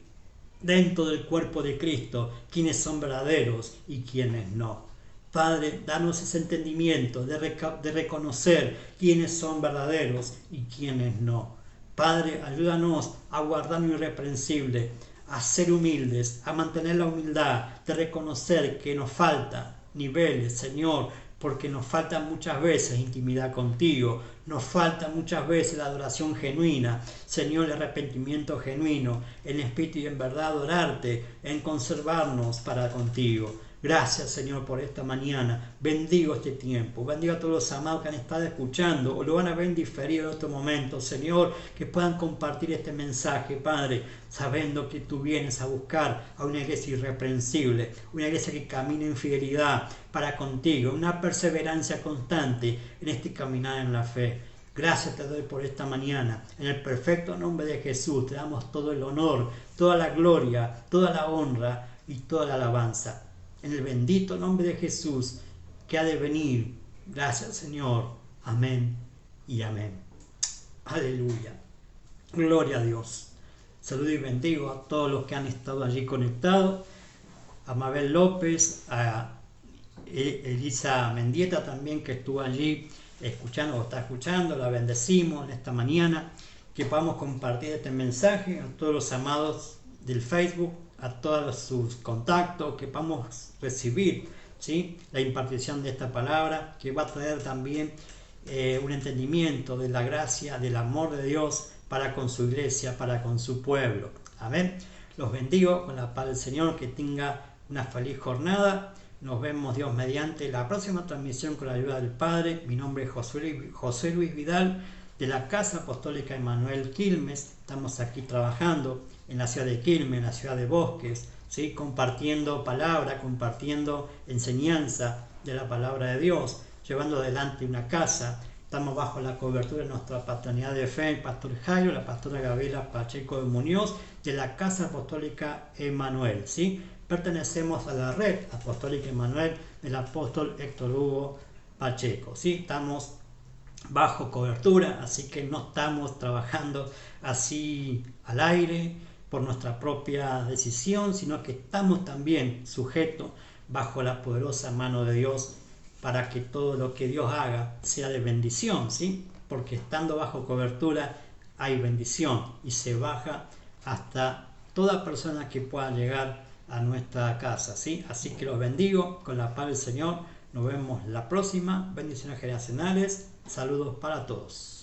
dentro del cuerpo de Cristo quiénes son verdaderos y quiénes no. Padre, danos ese entendimiento de reconocer quiénes son verdaderos y quiénes no. Padre, ayúdanos a guardarnos irreprensible, a ser humildes, a mantener la humildad, de reconocer que nos falta niveles, Señor, porque nos falta muchas veces intimidad contigo, nos falta muchas veces la adoración genuina, Señor, el arrepentimiento genuino, en espíritu y en verdad adorarte, en conservarnos para contigo. Gracias, Señor, por esta mañana. Bendigo este tiempo. Bendigo a todos los amados que han estado escuchando o lo van a ver en diferido en estos momentos. Señor, que puedan compartir este mensaje, Padre, sabiendo que tú vienes a buscar a una iglesia irreprensible, una iglesia que camina en fidelidad para contigo, una perseverancia constante en este caminar en la fe. Gracias te doy por esta mañana. En el perfecto nombre de Jesús te damos todo el honor, toda la gloria, toda la honra y toda la alabanza. En el bendito nombre de Jesús que ha de venir. Gracias, Señor. Amén y amén. Aleluya. Gloria a Dios. Saludo y bendigo a todos los que han estado allí conectados. A Mabel López, a Elisa Mendieta también, que estuvo allí escuchando o está escuchando. La bendecimos en esta mañana. Que podamos compartir este mensaje a todos los amados del Facebook, a todos sus contactos, que podamos recibir, ¿sí?, la impartición de esta palabra, que va a traer también un entendimiento de la gracia, del amor de Dios para con su iglesia, para con su pueblo. Amén. Los bendigo con la paz del Señor, que tenga una feliz jornada. Nos vemos, Dios mediante, la próxima transmisión con la ayuda del Padre. Mi nombre es José Luis Vidal, de la Casa Apostólica Emmanuel Quilmes. Estamos aquí trabajando en la ciudad de Quilmes, en la ciudad de Bosques, ¿sí? Compartiendo palabra, compartiendo enseñanza de la palabra de Dios, llevando adelante una casa. Estamos bajo la cobertura de nuestra paternidad de fe, el pastor Jairo, la pastora Gabriela Pacheco de Muñoz, de la Casa Apostólica Emanuel, ¿sí? Pertenecemos a la red apostólica Emanuel del apóstol Héctor Hugo Pacheco, ¿sí? Estamos bajo cobertura, así que no estamos trabajando así al aire por nuestra propia decisión, sino que estamos también sujetos bajo la poderosa mano de Dios para que todo lo que Dios haga sea de bendición, ¿sí? Porque estando bajo cobertura hay bendición y se baja hasta toda persona que pueda llegar a nuestra casa, ¿sí? Así que los bendigo con la paz del Señor. Nos vemos la próxima. Bendiciones generacionales. Saludos para todos.